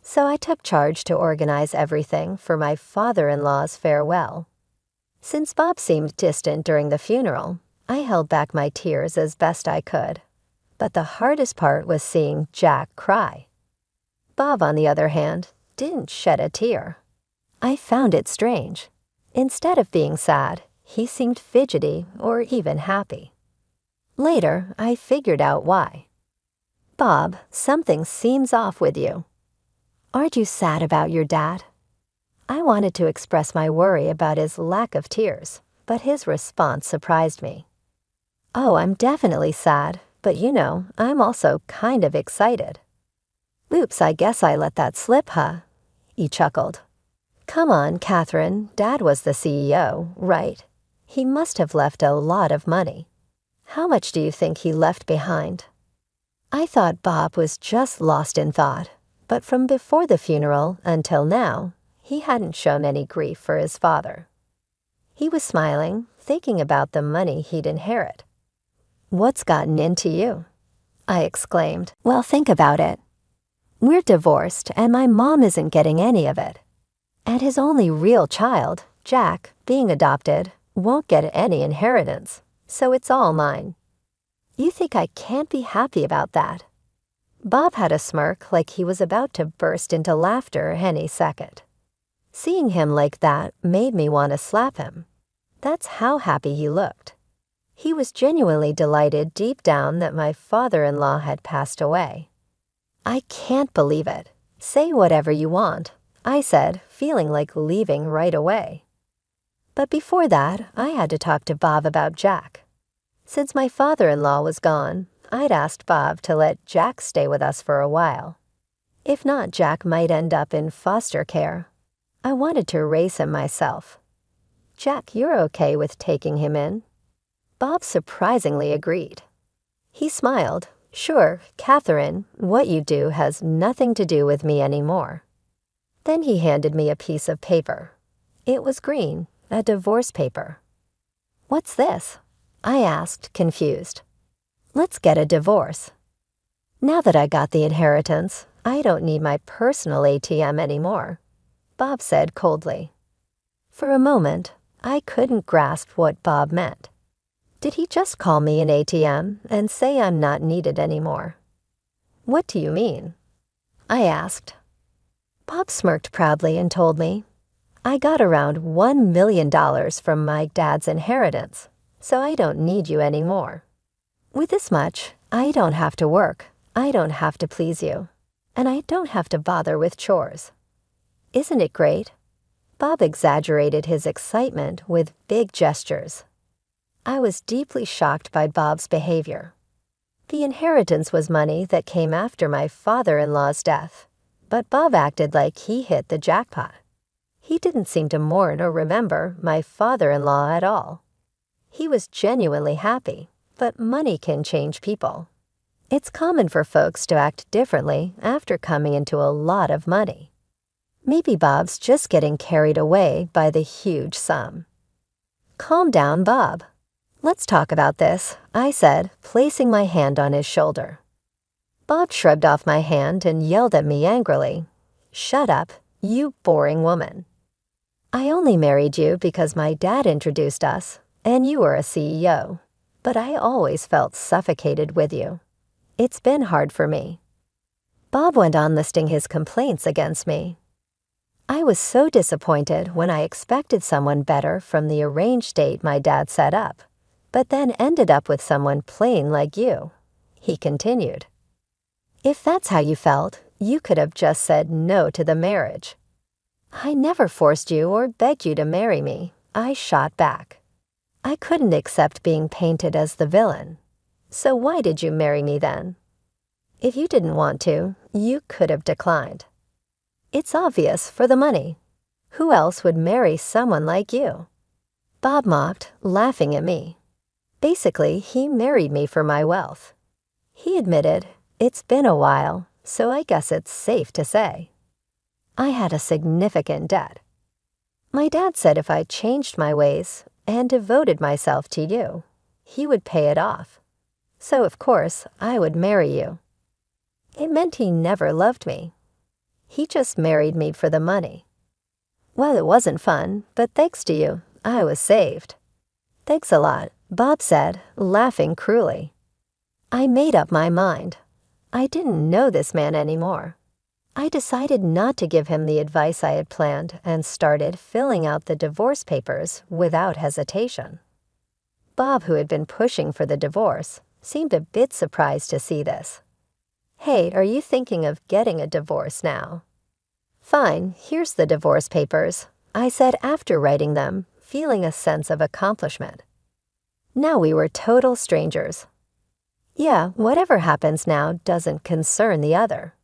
So I took charge to organize everything for my father-in-law's farewell. Since Bob seemed distant during the funeral, I held back my tears as best I could. But the hardest part was seeing Jack cry. Bob, on the other hand, didn't shed a tear. I found it strange. Instead of being sad, he seemed fidgety or even happy. Later, I figured out why. "Bob, something seems off with you. Aren't you sad about your dad?" I wanted to express my worry about his lack of tears, but his response surprised me. "Oh, I'm definitely sad, but I'm also kind of excited." "Oops, I guess I let that slip, huh?" He chuckled. "Come on, Catherine, Dad was the CEO, right? He must have left a lot of money. How much do you think he left behind?" I thought Bob was just lost in thought, but from before the funeral until now, he hadn't shown any grief for his father. He was smiling, thinking about the money he'd inherit. "What's gotten into you?" I exclaimed. "Well, think about it. We're divorced, and my mom isn't getting any of it. And his only real child, Jack, being adopted, won't get any inheritance, so it's all mine. You think I can't be happy about that?" Bob had a smirk like he was about to burst into laughter any second. Seeing him like that made me want to slap him. That's how happy he looked. He was genuinely delighted deep down that my father-in-law had passed away. "I can't believe it. Say whatever you want," I said, feeling like leaving right away. But before that, I had to talk to Bob about Jack. Since my father-in-law was gone, I'd asked Bob to let Jack stay with us for a while. If not, Jack might end up in foster care. I wanted to raise him myself. "Jack, you're okay with taking him in?" Bob surprisingly agreed. He smiled. "Sure, Catherine, what you do has nothing to do with me anymore." Then he handed me a piece of paper. It was green, a divorce paper. "What's this?" I asked, confused. "Let's get a divorce." Now that I got the inheritance, I don't need my personal ATM anymore, Bob said coldly. For a moment, I couldn't grasp what Bob meant. Did he just call me an ATM and say I'm not needed anymore? "What do you mean?" I asked. Bob smirked proudly and told me, "I got around $1 million from my dad's inheritance, so I don't need you anymore. With this much, I don't have to work, I don't have to please you, and I don't have to bother with chores. Isn't it great?" Bob exaggerated his excitement with big gestures. I was deeply shocked by Bob's behavior. The inheritance was money that came after my father-in-law's death, but Bob acted like he hit the jackpot. He didn't seem to mourn or remember my father-in-law at all. He was genuinely happy, but money can change people. It's common for folks to act differently after coming into a lot of money. Maybe Bob's just getting carried away by the huge sum. Calm down, Bob. Let's talk about this, I said, placing my hand on his shoulder. Bob shrugged off my hand and yelled at me angrily. Shut up, you boring woman. I only married you because my dad introduced us, and you were a CEO, but I always felt suffocated with you. It's been hard for me. Bob went on listing his complaints against me. I was so disappointed when I expected someone better from the arranged date my dad set up, but then ended up with someone plain like you. He continued. If that's how you felt, you could have just said no to the marriage. I never forced you or begged you to marry me, I shot back. I couldn't accept being painted as the villain. So why did you marry me then? If you didn't want to, you could have declined. It's obvious, for the money. Who else would marry someone like you? Bob mocked, laughing at me. Basically, he married me for my wealth. He admitted, it's been a while, so I guess it's safe to say. I had a significant debt. My dad said if I changed my ways and devoted myself to you, he would pay it off. So, of course, I would marry you. It meant he never loved me. He just married me for the money. Well, it wasn't fun, but thanks to you, I was saved. Thanks a lot, Bob said, laughing cruelly. I made up my mind. I didn't know this man anymore. I decided not to give him the advice I had planned and started filling out the divorce papers without hesitation. Bob, who had been pushing for the divorce, seemed a bit surprised to see this. Hey, are you thinking of getting a divorce now? Fine, here's the divorce papers, I said after writing them, feeling a sense of accomplishment. Now we were total strangers. Yeah, whatever happens now doesn't concern the other.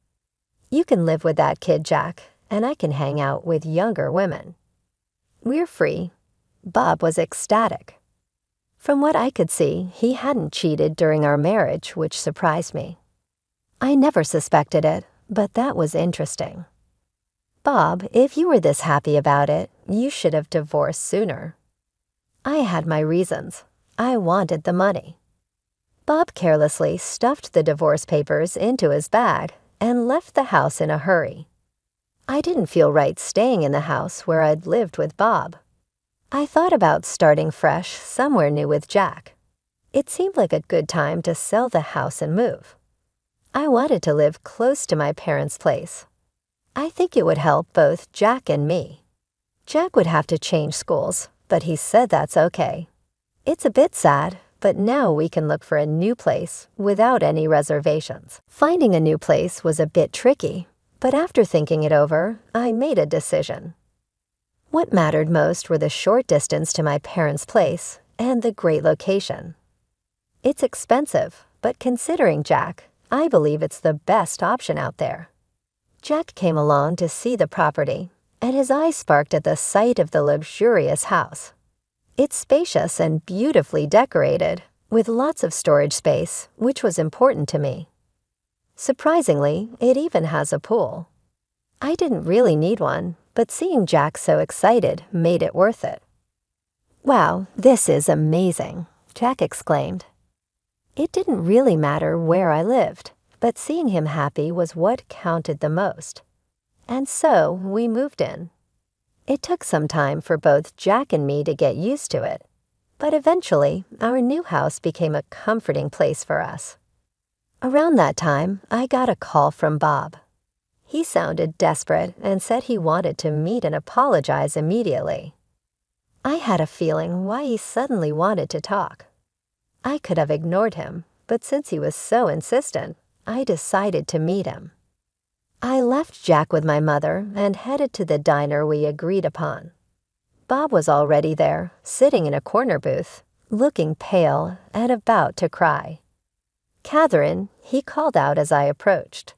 You can live with that kid, Jack, and I can hang out with younger women. We're free. Bob was ecstatic. From what I could see, he hadn't cheated during our marriage, which surprised me. I never suspected it, but that was interesting. Bob, if you were this happy about it, you should have divorced sooner. I had my reasons. I wanted the money. Bob carelessly stuffed the divorce papers into his bag and left the house in a hurry. I didn't feel right staying in the house where I'd lived with Bob. I thought about starting fresh somewhere new with Jack. It seemed like a good time to sell the house and move. I wanted to live close to my parents' place. I think it would help both Jack and me. Jack would have to change schools, but he said that's okay. It's a bit sad, but now we can look for a new place without any reservations. Finding a new place was a bit tricky, but after thinking it over, I made a decision. What mattered most were the short distance to my parents' place and the great location. It's expensive, but considering Jack, I believe it's the best option out there. Jack came along to see the property, and his eyes sparked at the sight of the luxurious house. It's spacious and beautifully decorated, with lots of storage space, which was important to me. Surprisingly, it even has a pool. I didn't really need one, but seeing Jack so excited made it worth it. Wow, this is amazing, Jack exclaimed. It didn't really matter where I lived, but seeing him happy was what counted the most. And so we moved in. It took some time for both Jack and me to get used to it, but eventually our new house became a comforting place for us. Around that time, I got a call from Bob. He sounded desperate and said he wanted to meet and apologize immediately. I had a feeling why he suddenly wanted to talk. I could have ignored him, but since he was so insistent, I decided to meet him. I left Jack with my mother and headed to the diner we agreed upon. Bob was already there, sitting in a corner booth, looking pale and about to cry. Catherine, he called out as I approached.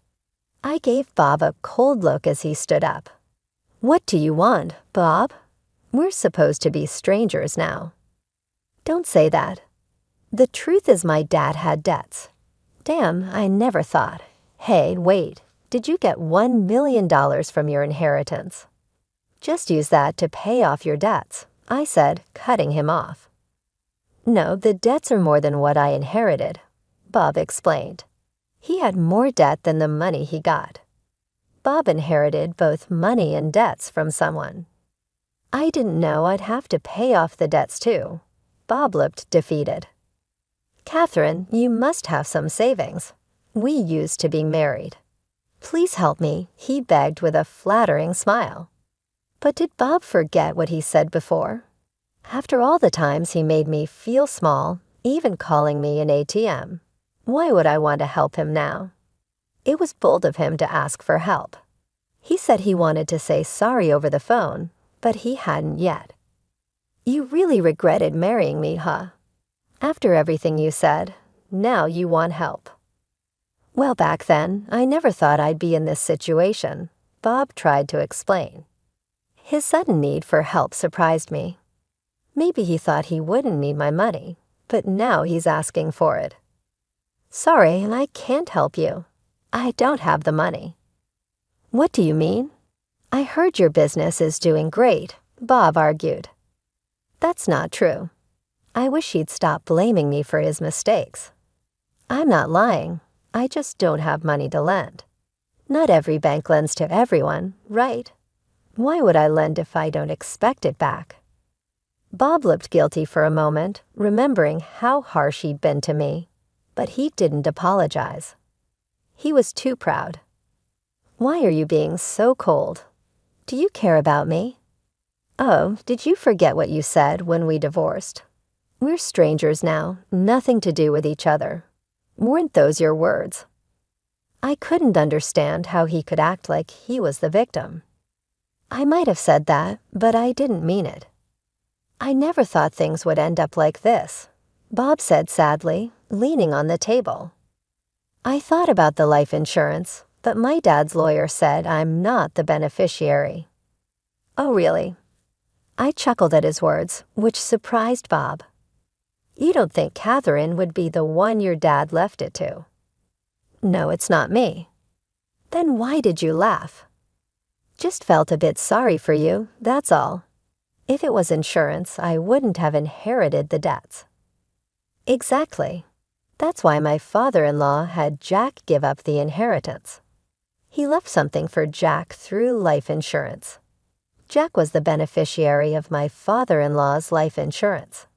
I gave Bob a cold look as he stood up. What do you want, Bob? We're supposed to be strangers now. Don't say that. The truth is my dad had debts. Damn, I never thought. Hey, wait, did you get $1 million from your inheritance? Just use that to pay off your debts, I said, cutting him off. No, the debts are more than what I inherited, Bob explained. He had more debt than the money he got. Bob inherited both money and debts from someone. I didn't know I'd have to pay off the debts too. Bob looked defeated. Catherine, you must have some savings. We used to be married. Please help me, he begged with a flattering smile. But did Bob forget what he said before? After all the times he made me feel small, even calling me an ATM, why would I want to help him now? It was bold of him to ask for help. He said he wanted to say sorry over the phone, but he hadn't yet. You really regretted marrying me, huh? After everything you said, now you want help. Well, back then, I never thought I'd be in this situation, Bob tried to explain. His sudden need for help surprised me. Maybe he thought he wouldn't need my money, but now he's asking for it. Sorry, I can't help you. I don't have the money. What do you mean? I heard your business is doing great, Bob argued. That's not true. I wish he'd stop blaming me for his mistakes. I'm not lying. I just don't have money to lend. Not every bank lends to everyone, right? Why would I lend if I don't expect it back? Bob looked guilty for a moment, remembering how harsh he'd been to me, but he didn't apologize. He was too proud. Why are you being so cold? Do you care about me? Oh, did you forget what you said when we divorced? We're strangers now, nothing to do with each other. Weren't those your words? I couldn't understand how he could act like he was the victim. I might have said that, but I didn't mean it. I never thought things would end up like this, Bob said sadly, leaning on the table. I thought about the life insurance, but my dad's lawyer said I'm not the beneficiary. Oh, really? I chuckled at his words, which surprised Bob. You don't think Catherine would be the one your dad left it to? No, it's not me. Then why did you laugh? Just felt a bit sorry for you, that's all. If it was insurance, I wouldn't have inherited the debts. Exactly. That's why my father-in-law had Jack give up the inheritance. He left something for Jack through life insurance. Jack was the beneficiary of my father-in-law's life insurance.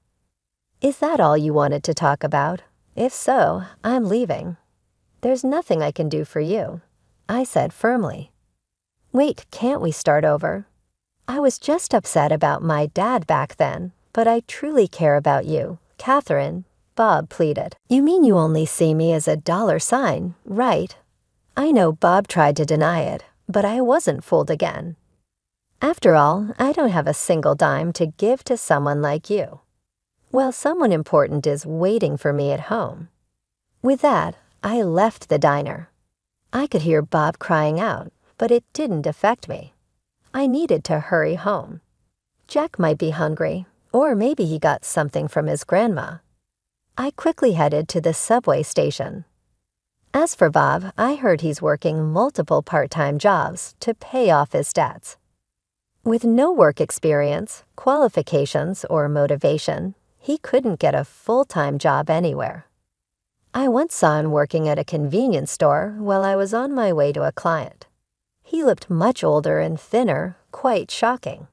Is that all you wanted to talk about? If so, I'm leaving. There's nothing I can do for you, I said firmly. Wait, can't we start over? I was just upset about my dad back then, but I truly care about you, Catherine, Bob pleaded. You mean you only see me as a dollar sign, right? I know Bob tried to deny it, but I wasn't fooled again. After all, I don't have a single dime to give to someone like you. Well, someone important is waiting for me at home. With that, I left the diner. I could hear Bob crying out, but it didn't affect me. I needed to hurry home. Jack might be hungry, or maybe he got something from his grandma. I quickly headed to the subway station. As for Bob, I heard he's working multiple part-time jobs to pay off his debts. With no work experience, qualifications, or motivation, he couldn't get a full-time job anywhere. I once saw him working at a convenience store while I was on my way to a client. He looked much older and thinner, quite shocking.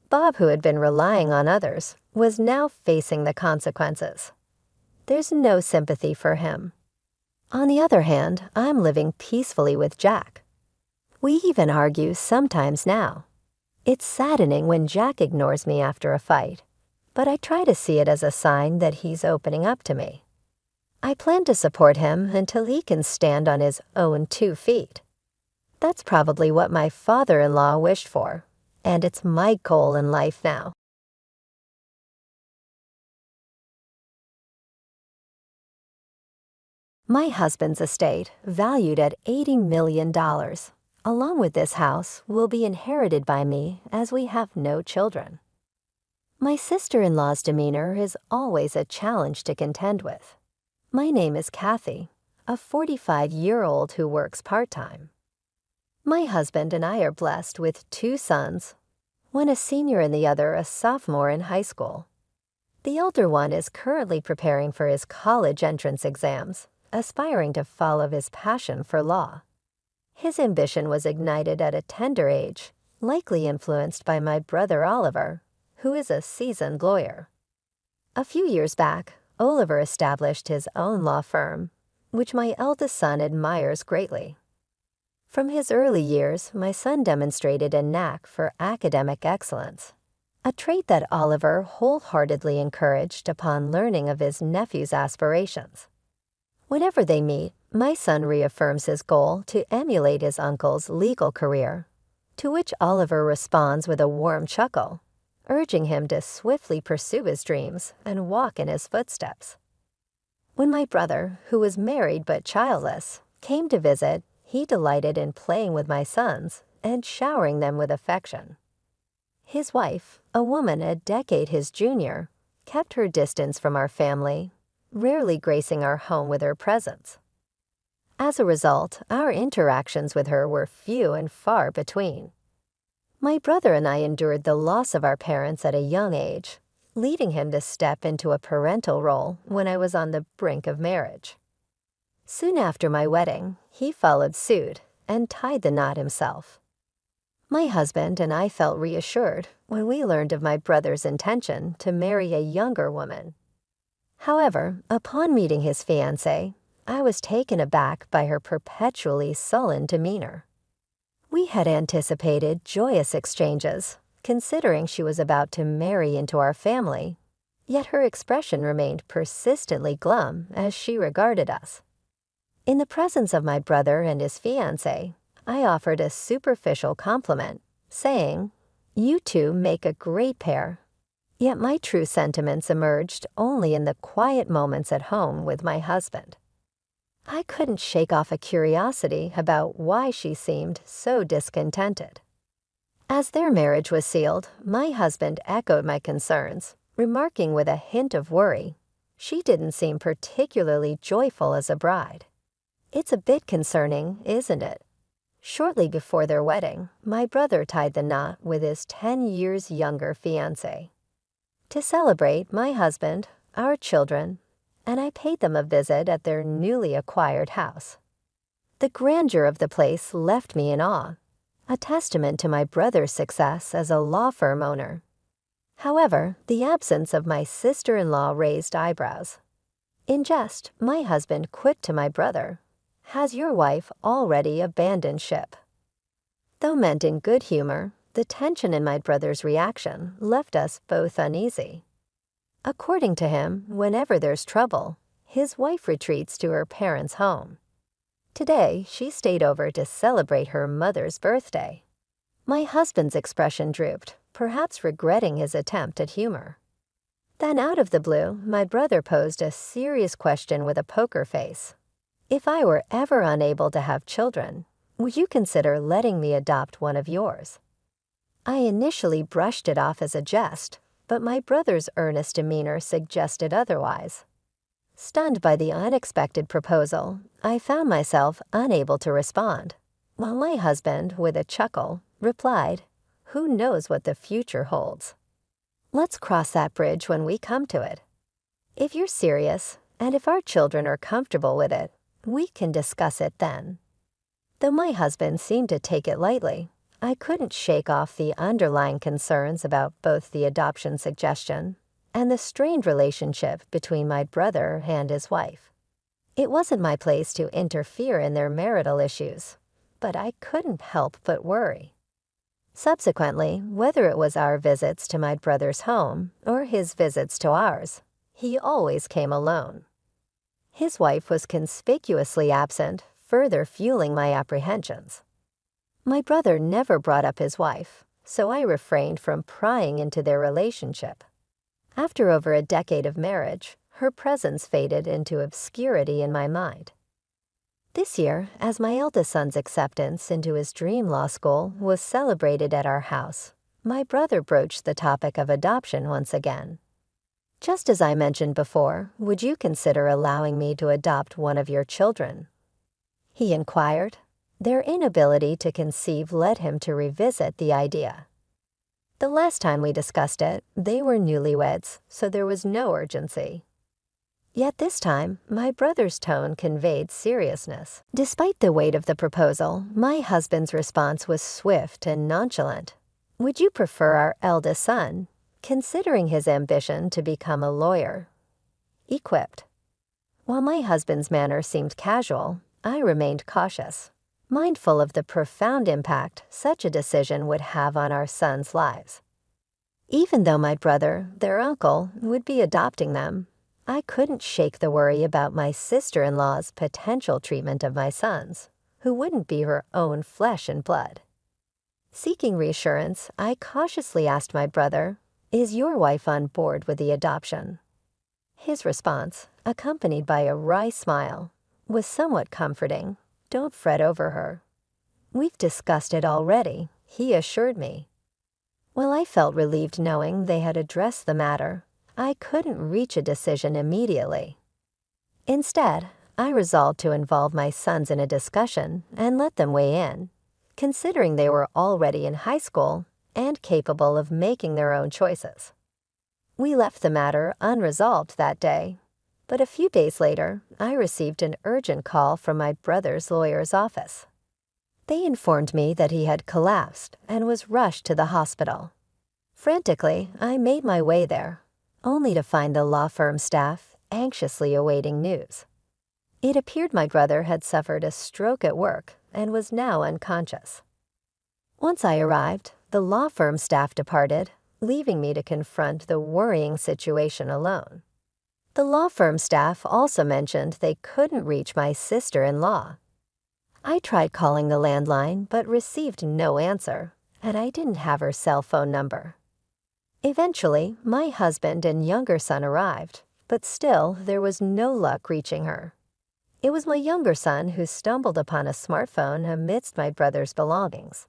Bob, who had been relying on others, was now facing the consequences. There's no sympathy for him. On the other hand, I'm living peacefully with Jack. We even argue sometimes now. It's saddening when Jack ignores me after a fight, but I try to see it as a sign that he's opening up to me. I plan to support him until he can stand on his own 2 feet. That's probably what my father-in-law wished for, and it's my goal in life now. My husband's estate, valued at $80 million, along with this house, will be inherited by me as we have no children. My sister-in-law's demeanor is always a challenge to contend with. My name is Kathy, a 45-year-old who works part-time. My husband and I are blessed with 2 sons, one a senior and the other a sophomore in high school. The older one is currently preparing for his college entrance exams, aspiring to follow his passion for law. His ambition was ignited at a tender age, likely influenced by my brother Oliver, who is a seasoned lawyer. A few years back, Oliver established his own law firm, which my eldest son admires greatly. From his early years, my son demonstrated a knack for academic excellence, a trait that Oliver wholeheartedly encouraged upon learning of his nephew's aspirations. Whenever they meet, my son reaffirms his goal to emulate his uncle's legal career, to which Oliver responds with a warm chuckle, urging him to swiftly pursue his dreams and walk in his footsteps. When my brother, who was married but childless, came to visit, he delighted in playing with my sons and showering them with affection. His wife, a woman a decade his junior, kept her distance from our family, rarely gracing our home with her presence. As a result, our interactions with her were few and far between. My brother and I endured the loss of our parents at a young age, leading him to step into a parental role when I was on the brink of marriage. Soon after my wedding, he followed suit and tied the knot himself. My husband and I felt reassured when we learned of my brother's intention to marry a younger woman. However, upon meeting his fiancée, I was taken aback by her perpetually sullen demeanor. We had anticipated joyous exchanges, considering she was about to marry into our family, yet her expression remained persistently glum as she regarded us. In the presence of my brother and his fiancée, I offered a superficial compliment, saying, "You two make a great pair." Yet my true sentiments emerged only in the quiet moments at home with my husband. I couldn't shake off a curiosity about why she seemed so discontented. As their marriage was sealed, my husband echoed my concerns, remarking with a hint of worry, "She didn't seem particularly joyful as a bride." It's a bit concerning, isn't it? Shortly before their wedding, my brother tied the knot with his 10 years younger fiancée. To celebrate, my husband, our children, and I paid them a visit at their newly acquired house. The grandeur of the place left me in awe, a testament to my brother's success as a law firm owner. However, the absence of my sister-in-law raised eyebrows. In jest, my husband quipped to my brother, "Has your wife already abandoned ship?" Though meant in good humor, the tension in my brother's reaction left us both uneasy. According to him, whenever there's trouble, his wife retreats to her parents' home. Today, she stayed over to celebrate her mother's birthday. My husband's expression drooped, perhaps regretting his attempt at humor. Then out of the blue, my brother posed a serious question with a poker face. "If I were ever unable to have children, would you consider letting me adopt one of yours?" I initially brushed it off as a jest, but my brother's earnest demeanor suggested otherwise. Stunned by the unexpected proposal, I found myself unable to respond, while my husband, with a chuckle, replied, "Who knows what the future holds? Let's cross that bridge when we come to it. If you're serious, and if our children are comfortable with it, we can discuss it then." Though my husband seemed to take it lightly, I couldn't shake off the underlying concerns about both the adoption suggestion and the strained relationship between my brother and his wife. It wasn't my place to interfere in their marital issues, but I couldn't help but worry. Subsequently, whether it was our visits to my brother's home or his visits to ours, he always came alone. His wife was conspicuously absent, further fueling my apprehensions. My brother never brought up his wife, so I refrained from prying into their relationship. After over a decade of marriage, her presence faded into obscurity in my mind. This year, as my eldest son's acceptance into his dream law school was celebrated at our house, my brother broached the topic of adoption once again. Just as I mentioned before, would you consider allowing me to adopt one of your children? He inquired. Their inability to conceive led him to revisit the idea. The last time we discussed it, they were newlyweds, so there was no urgency. Yet this time, my brother's tone conveyed seriousness. Despite the weight of the proposal, my husband's response was swift and nonchalant. Would you prefer our eldest son, considering his ambition to become a lawyer, equipped? While my husband's manner seemed casual, I remained cautious, mindful of the profound impact such a decision would have on our sons' lives. Even though my brother, their uncle, would be adopting them, I couldn't shake the worry about my sister-in-law's potential treatment of my sons, who wouldn't be her own flesh and blood. Seeking reassurance, I cautiously asked my brother, "Is your wife on board with the adoption?" His response, accompanied by a wry smile, was somewhat comforting. "Don't fret over her. We've discussed it already," he assured me. While I felt relieved knowing they had addressed the matter, I couldn't reach a decision immediately. Instead, I resolved to involve my sons in a discussion and let them weigh in, considering they were already in high school and capable of making their own choices. We left the matter unresolved that day, but a few days later, I received an urgent call from my brother's lawyer's office. They informed me that he had collapsed and was rushed to the hospital. Frantically, I made my way there, only to find the law firm staff anxiously awaiting news. It appeared my brother had suffered a stroke at work and was now unconscious. Once I arrived, the law firm staff departed, leaving me to confront the worrying situation alone. The law firm staff also mentioned they couldn't reach my sister-in-law. I tried calling the landline but received no answer, and I didn't have her cell phone number. Eventually, my husband and younger son arrived, but still there was no luck reaching her. It was my younger son who stumbled upon a smartphone amidst my brother's belongings.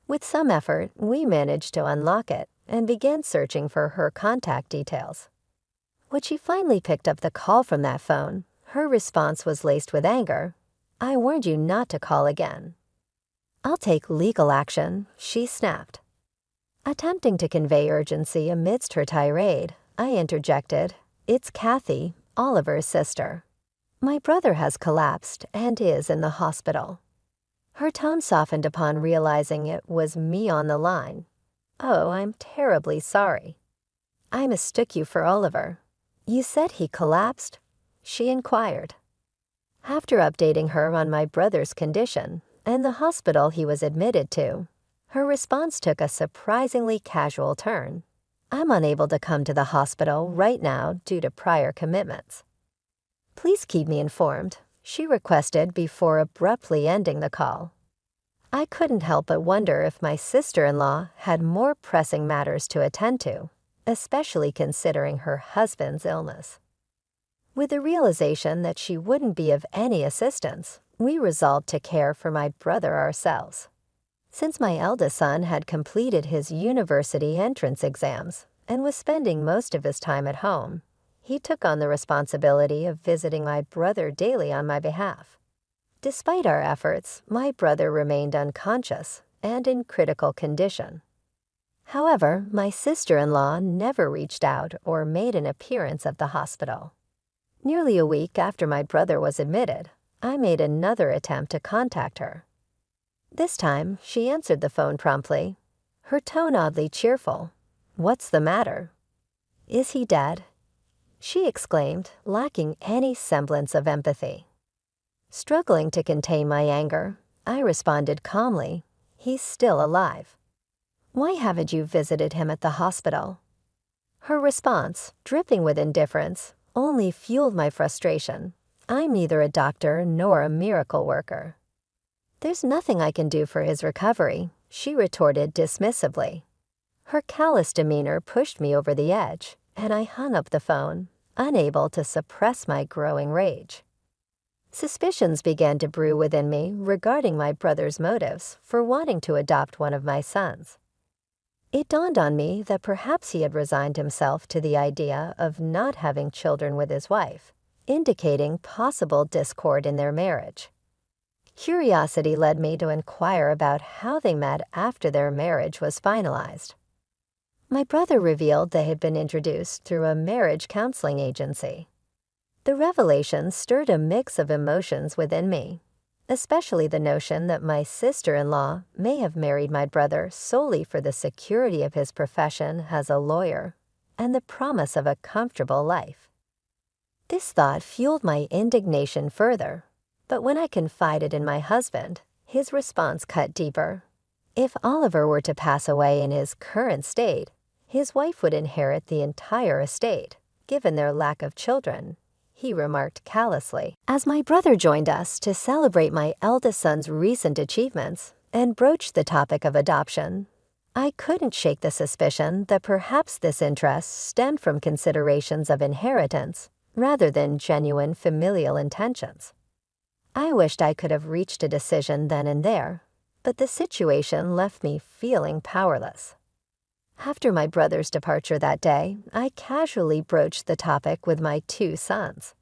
With some effort, we managed to unlock it and began searching for her contact details. When she finally picked up the call from that phone, her response was laced with anger. "I warned you not to call again." "I'll take legal action," she snapped. Attempting to convey urgency amidst her tirade, I interjected, "It's Kathy, Oliver's sister. My brother has collapsed and is in the hospital." Her tone softened upon realizing it was me on the line. "Oh, I'm terribly sorry. I mistook you for Oliver. You said he collapsed?" she inquired. After updating her on my brother's condition and the hospital he was admitted to, her response took a surprisingly casual turn. "I'm unable to come to the hospital right now due to prior commitments. Please keep me informed," she requested before abruptly ending the call. I couldn't help but wonder if my sister-in-law had more pressing matters to attend to, especially considering her husband's illness. With the realization that she wouldn't be of any assistance, we resolved to care for my brother ourselves. Since my eldest son had completed his university entrance exams and was spending most of his time at home, he took on the responsibility of visiting my brother daily on my behalf. Despite our efforts, my brother remained unconscious and in critical condition. However, my sister-in-law never reached out or made an appearance at the hospital. Nearly a week after my brother was admitted, I made another attempt to contact her. This time, she answered the phone promptly, her tone oddly cheerful. "What's the matter?" "Is he dead?" she exclaimed, lacking any semblance of empathy. Struggling to contain my anger, I responded calmly, "He's still alive." "Why haven't you visited him at the hospital?" Her response, dripping with indifference, only fueled my frustration. I'm neither a doctor nor a miracle worker. "There's nothing I can do for his recovery," she retorted dismissively. Her callous demeanor pushed me over the edge, and I hung up the phone, unable to suppress my growing rage. Suspicions began to brew within me regarding my brother's motives for wanting to adopt one of my sons. It dawned on me that perhaps he had resigned himself to the idea of not having children with his wife, indicating possible discord in their marriage. Curiosity led me to inquire about how they met after their marriage was finalized. My brother revealed they had been introduced through a marriage counseling agency. The revelation stirred a mix of emotions within me, especially the notion that my sister-in-law may have married my brother solely for the security of his profession as a lawyer and the promise of a comfortable life. This thought fueled my indignation further, but when I confided in my husband, his response cut deeper. If Oliver were to pass away in his current state, his wife would inherit the entire estate, given their lack of children, he remarked callously, as my brother joined us to celebrate my eldest son's recent achievements and broached the topic of adoption. I couldn't shake the suspicion that perhaps this interest stemmed from considerations of inheritance rather than genuine familial intentions. I wished I could have reached a decision then and there, but the situation left me feeling powerless. After my brother's departure that day, I casually broached the topic with my two sons.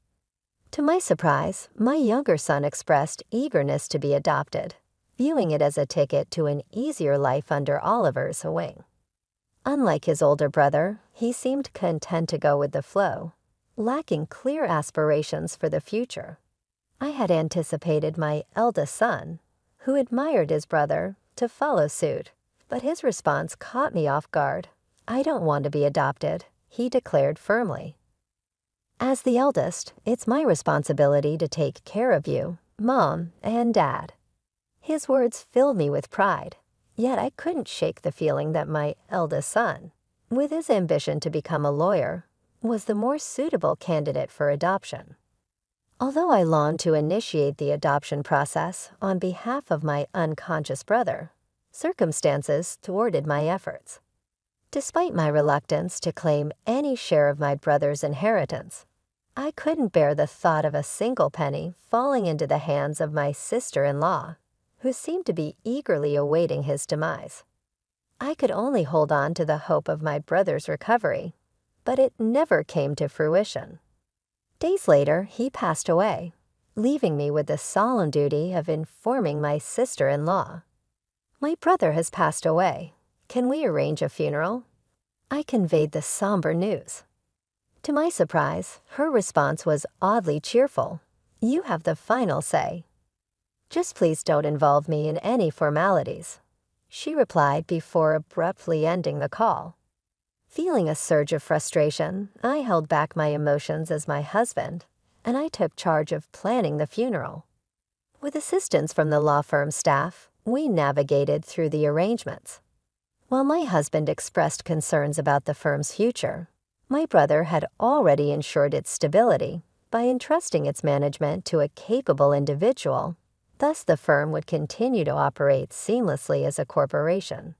To my surprise, my younger son expressed eagerness to be adopted, viewing it as a ticket to an easier life under Oliver's wing. Unlike his older brother, he seemed content to go with the flow, lacking clear aspirations for the future. I had anticipated my eldest son, who admired his brother, to follow suit, but his response caught me off guard. "I don't want to be adopted," he declared firmly. "As the eldest, it's my responsibility to take care of you, Mom and Dad." His words filled me with pride, yet I couldn't shake the feeling that my eldest son, with his ambition to become a lawyer, was the more suitable candidate for adoption. Although I longed to initiate the adoption process on behalf of my unconscious brother, circumstances thwarted my efforts. Despite my reluctance to claim any share of my brother's inheritance, I couldn't bear the thought of a single penny falling into the hands of my sister-in-law, who seemed to be eagerly awaiting his demise. I could only hold on to the hope of my brother's recovery, but it never came to fruition. Days later, he passed away, leaving me with the solemn duty of informing my sister-in-law. "My brother has passed away. Can we arrange a funeral?" I conveyed the somber news. To my surprise, her response was oddly cheerful. "You have the final say. Just please don't involve me in any formalities," she replied before abruptly ending the call. Feeling a surge of frustration, I held back my emotions as my husband, and I took charge of planning the funeral. With assistance from the law firm staff, we navigated through the arrangements. While my husband expressed concerns about the firm's future, my brother had already ensured its stability by entrusting its management to a capable individual. Thus, the firm would continue to operate seamlessly as a corporation.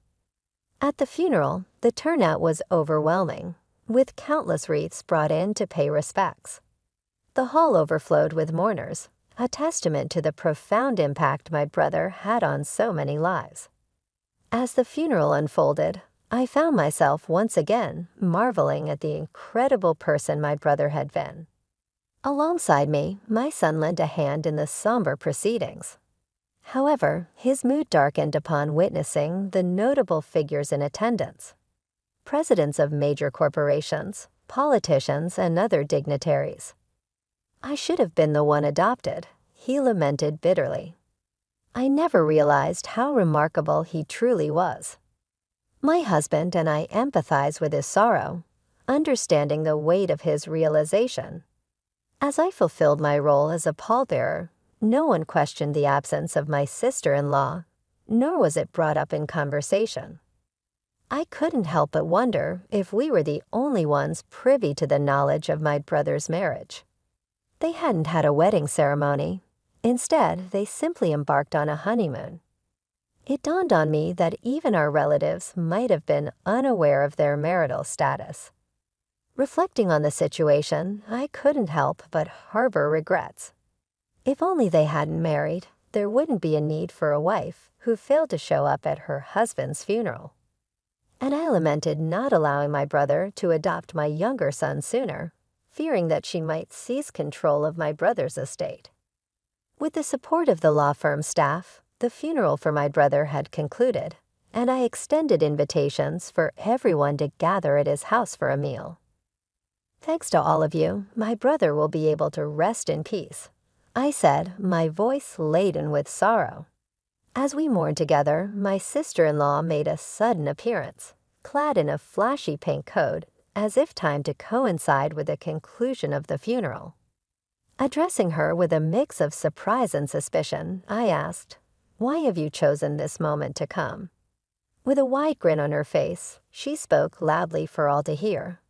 At the funeral, the turnout was overwhelming, with countless wreaths brought in to pay respects. The hall overflowed with mourners, a testament to the profound impact my brother had on so many lives. As the funeral unfolded, I found myself once again marveling at the incredible person my brother had been. Alongside me, my son lent a hand in the somber proceedings. However, his mood darkened upon witnessing the notable figures in attendance: presidents of major corporations, politicians, and other dignitaries. "I should have been the one adopted," he lamented bitterly. I never realized how remarkable he truly was. My husband and I empathize with his sorrow, understanding the weight of his realization. As I fulfilled my role as a pallbearer, no one questioned the absence of my sister-in-law, nor was it brought up in conversation. I couldn't help but wonder if we were the only ones privy to the knowledge of my brother's marriage. They hadn't had a wedding ceremony. Instead, they simply embarked on a honeymoon. It dawned on me that even our relatives might have been unaware of their marital status. Reflecting on the situation, I couldn't help but harbor regrets. If only they hadn't married, there wouldn't be a need for a wife who failed to show up at her husband's funeral. and I lamented not allowing my brother to adopt my younger son sooner, fearing that she might seize control of my brother's estate. With the support of the law firm staff, the funeral for my brother had concluded, and I extended invitations for everyone to gather at his house for a meal. "Thanks to all of you, my brother will be able to rest in peace," I said, my voice laden with sorrow. As we mourned together, my sister-in-law made a sudden appearance, clad in a flashy pink coat, as if timed to coincide with the conclusion of the funeral. Addressing her with a mix of surprise and suspicion, I asked, "Why have you chosen this moment to come?" With a wide grin on her face, she spoke loudly for all to hear.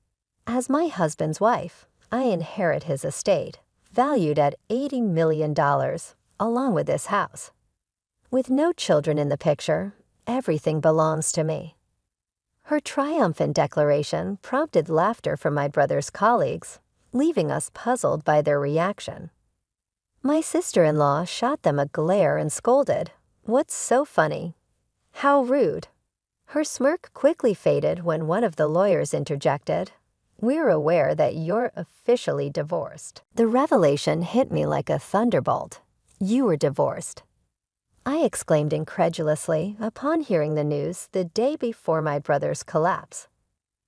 "As my husband's wife, I inherit his estate, valued at $80 million, along with this house. With no children in the picture, everything belongs to me." Her triumphant declaration prompted laughter from my brother's colleagues, leaving us puzzled by their reaction. My sister-in-law shot them a glare and scolded, "What's so funny? How rude." Her smirk quickly faded when one of the lawyers interjected, "We're aware that you're officially divorced." The revelation hit me like a thunderbolt. You were divorced. I exclaimed incredulously upon hearing the news the day before my brother's collapse.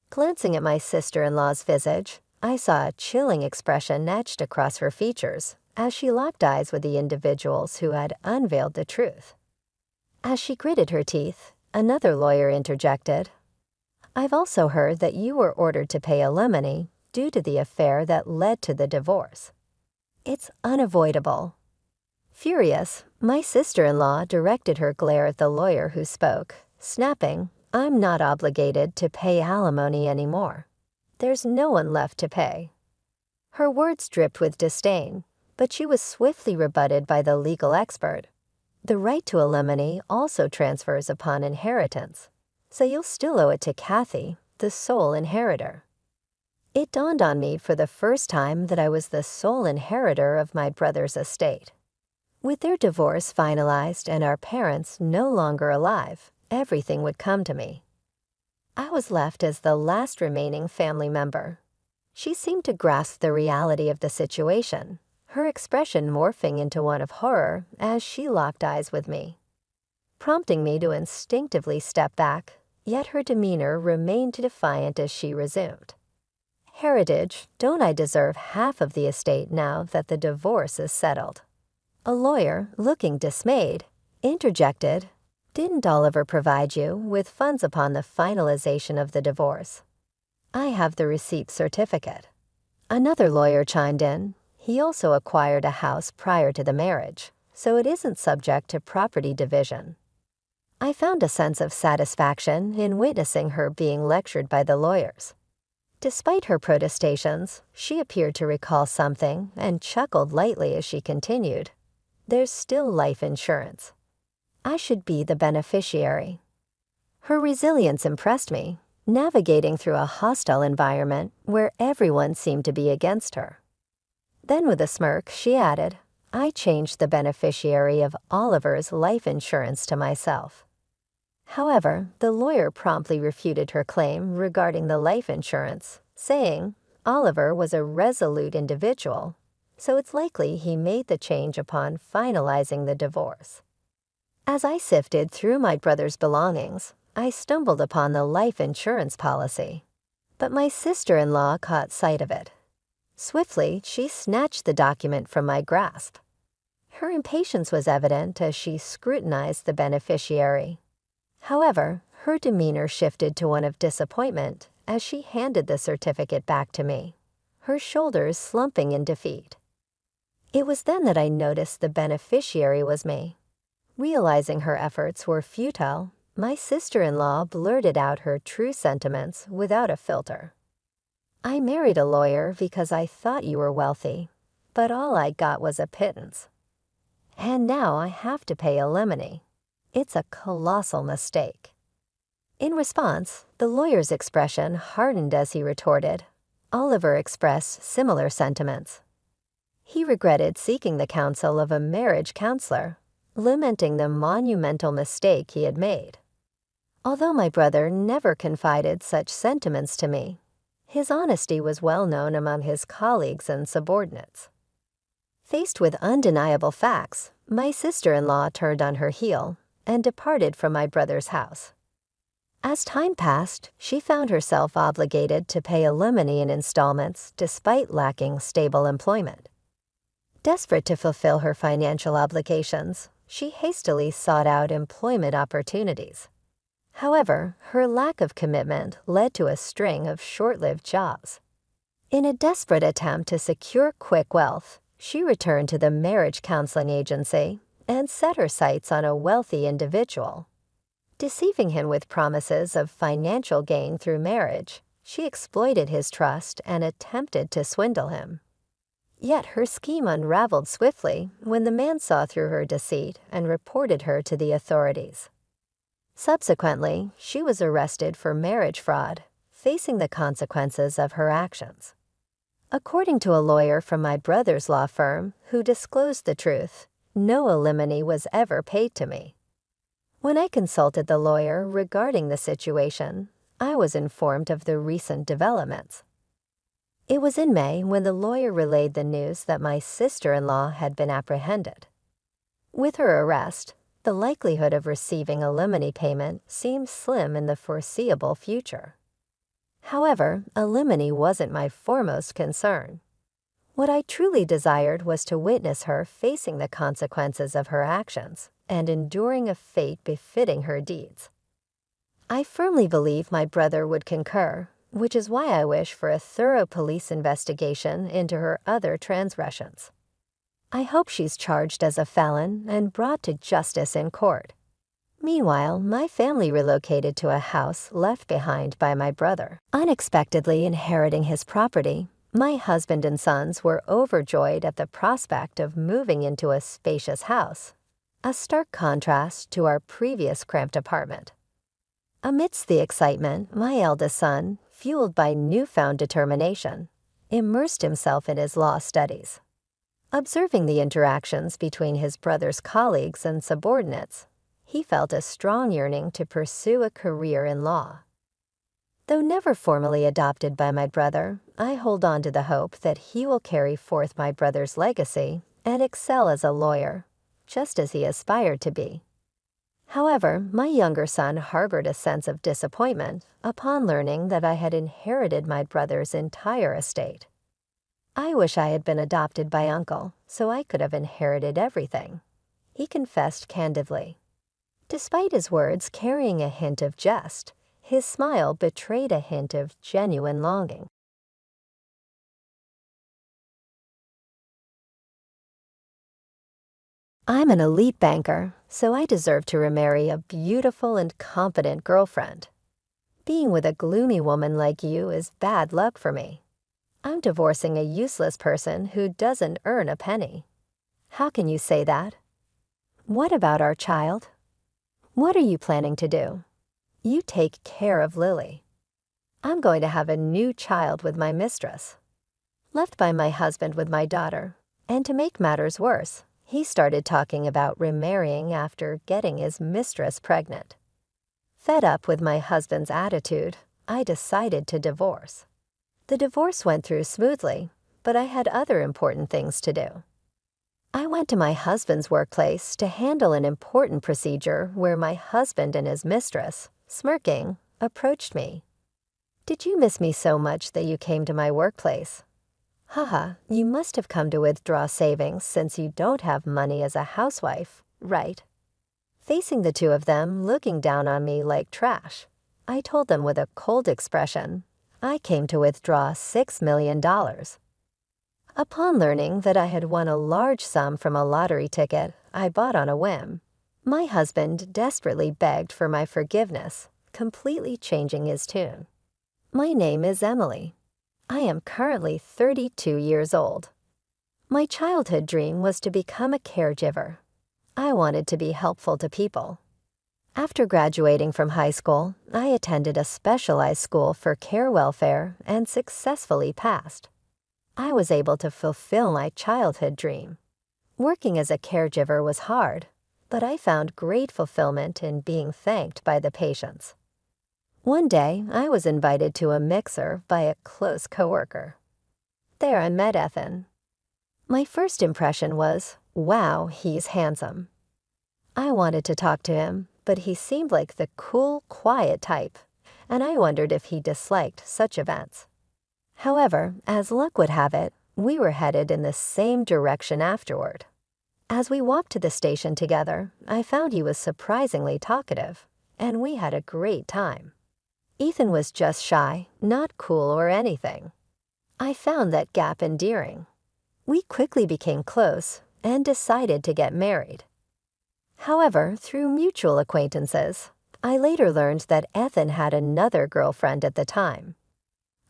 Glancing at my sister-in-law's visage, I saw a chilling expression etched across her features as she locked eyes with the individuals who had unveiled the truth. As she gritted her teeth, another lawyer interjected, "I've also heard that you were ordered to pay alimony due to the affair that led to the divorce. It's unavoidable." Furious, my sister-in-law directed her glare at the lawyer who spoke, snapping, "I'm not obligated to pay alimony anymore. There's no one left to pay." Her words dripped with disdain, but she was swiftly rebutted by the legal expert. "The right to alimony also transfers upon inheritance, so you'll still owe it to Kathy, the sole inheritor." It dawned on me for the first time that I was the sole inheritor of my brother's estate. With their divorce finalized and our parents no longer alive, everything would come to me. I was left as the last remaining family member. She seemed to grasp the reality of the situation, her expression morphing into one of horror as she locked eyes with me, prompting me to instinctively step back, yet her demeanor remained defiant as she resumed. "Heritage, don't I deserve half of the estate now that the divorce is settled?" A lawyer, looking dismayed, interjected, "Didn't Oliver provide you with funds upon the finalization of the divorce?" "I have the receipt certificate." Another lawyer chimed in, "He also acquired a house prior to the marriage, so it isn't subject to property division." I found a sense of satisfaction in witnessing her being lectured by the lawyers. Despite her protestations, she appeared to recall something and chuckled lightly as she continued, "There's still life insurance. I should be the beneficiary." Her resilience impressed me, navigating through a hostile environment where everyone seemed to be against her. Then with a smirk, she added, "I changed the beneficiary of Oliver's life insurance to myself." However, the lawyer promptly refuted her claim regarding the life insurance, saying, "Oliver was a resolute individual, so it's likely he made the change upon finalizing the divorce." As I sifted through my brother's belongings, I stumbled upon the life insurance policy, but my sister-in-law caught sight of it. Swiftly, she snatched the document from my grasp. Her impatience was evident as she scrutinized the beneficiary. However, her demeanor shifted to one of disappointment as she handed the certificate back to me, her shoulders slumping in defeat. It was then that I noticed the beneficiary was me. Realizing her efforts were futile, my sister-in-law blurted out her true sentiments without a filter. "I married a lawyer because I thought you were wealthy, but all I got was a pittance. And now I have to pay alimony. It's a colossal mistake." In response, the lawyer's expression hardened as he retorted. Oliver expressed similar sentiments. He regretted seeking the counsel of a marriage counselor, lamenting the monumental mistake he had made. Although my brother never confided such sentiments to me, his honesty was well known among his colleagues and subordinates. Faced with undeniable facts, my sister-in-law turned on her heel and departed from my brother's house. As time passed, she found herself obligated to pay alimony in installments despite lacking stable employment. Desperate to fulfill her financial obligations, she hastily sought out employment opportunities. However, her lack of commitment led to a string of short-lived jobs. In a desperate attempt to secure quick wealth, she returned to the marriage counseling agency and set her sights on a wealthy individual. Deceiving him with promises of financial gain through marriage, she exploited his trust and attempted to swindle him. Yet her scheme unraveled swiftly when the man saw through her deceit and reported her to the authorities. Subsequently, she was arrested for marriage fraud, facing the consequences of her actions. According to a lawyer from my brother's law firm who disclosed the truth, no alimony was ever paid to me. When I consulted the lawyer regarding the situation, I was informed of the recent developments. It was in May when the lawyer relayed the news that my sister-in-law had been apprehended. With her arrest, the likelihood of receiving alimony payment seemed slim in the foreseeable future. However, alimony wasn't my foremost concern. What I truly desired was to witness her facing the consequences of her actions and enduring a fate befitting her deeds. I firmly believe my brother would concur, which is why I wish for a thorough police investigation into her other transgressions. I hope she's charged as a felon and brought to justice in court. Meanwhile, my family relocated to a house left behind by my brother. Unexpectedly inheriting his property, my husband and sons were overjoyed at the prospect of moving into a spacious house, a stark contrast to our previous cramped apartment. Amidst the excitement, my eldest son, fueled by newfound determination, immersed himself in his law studies. Observing the interactions between his brother's colleagues and subordinates, he felt a strong yearning to pursue a career in law. Though never formally adopted by my brother, I hold on to the hope that he will carry forth my brother's legacy and excel as a lawyer, just as he aspired to be. However, my younger son harbored a sense of disappointment upon learning that I had inherited my brother's entire estate. I wish I had been adopted by Uncle, so I could have inherited everything, he confessed candidly. Despite his words carrying a hint of jest, his smile betrayed a hint of genuine longing. I'm an elite banker, so I deserve to remarry a beautiful and competent girlfriend. Being with a gloomy woman like you is bad luck for me. I'm divorcing a useless person who doesn't earn a penny. How can you say that? What about our child? What are you planning to do? You take care of Lily. I'm going to have a new child with my mistress. Left by my husband with my daughter, and to make matters worse, he started talking about remarrying after getting his mistress pregnant. Fed up with my husband's attitude, I decided to divorce. The divorce went through smoothly, but I had other important things to do. I went to my husband's workplace to handle an important procedure where my husband and his mistress, smirking, approached me. "Did you miss me so much that you came to my workplace? Haha, you must have come to withdraw savings since you don't have money as a housewife, right?" Facing the two of them looking down on me like trash, I told them with a cold expression, I came to withdraw $6 million. Upon learning that I had won a large sum from a lottery ticket I bought on a whim, my husband desperately begged for my forgiveness, completely changing his tune. My name is Emily. I am currently 32 years old. My childhood dream was to become a caregiver. I wanted to be helpful to people. After graduating from high school, I attended a specialized school for care welfare and successfully passed. I was able to fulfill my childhood dream. Working as a caregiver was hard, but I found great fulfillment in being thanked by the patients. One day, I was invited to a mixer by a close coworker. There I met Ethan. My first impression was, wow, he's handsome. I wanted to talk to him, but he seemed like the cool, quiet type, and I wondered if he disliked such events. However, as luck would have it, we were headed in the same direction afterward. As we walked to the station together, I found he was surprisingly talkative, and we had a great time. Ethan was just shy, not cool or anything. I found that gap endearing. We quickly became close and decided to get married. However, through mutual acquaintances, I later learned that Ethan had another girlfriend at the time.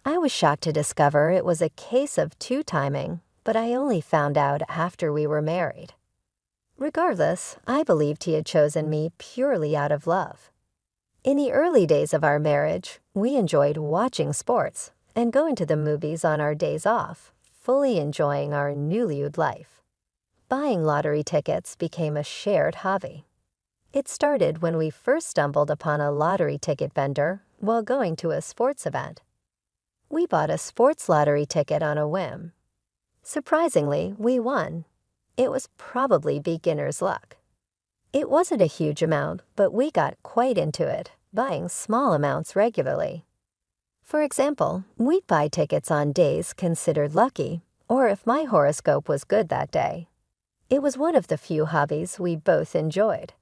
I was shocked to discover it was a case of two-timing, but I only found out after we were married. Regardless, I believed he had chosen me purely out of love. In the early days of our marriage, we enjoyed watching sports and going to the movies on our days off, fully enjoying our newlywed life. Buying lottery tickets became a shared hobby. It started when we first stumbled upon a lottery ticket vendor while going to a sports event. We bought a sports lottery ticket on a whim. Surprisingly, we won. It was probably beginner's luck. It wasn't a huge amount, but we got quite into it, buying small amounts regularly. For example, we'd buy tickets on days considered lucky, or if my horoscope was good that day. It was one of the few hobbies we both enjoyed.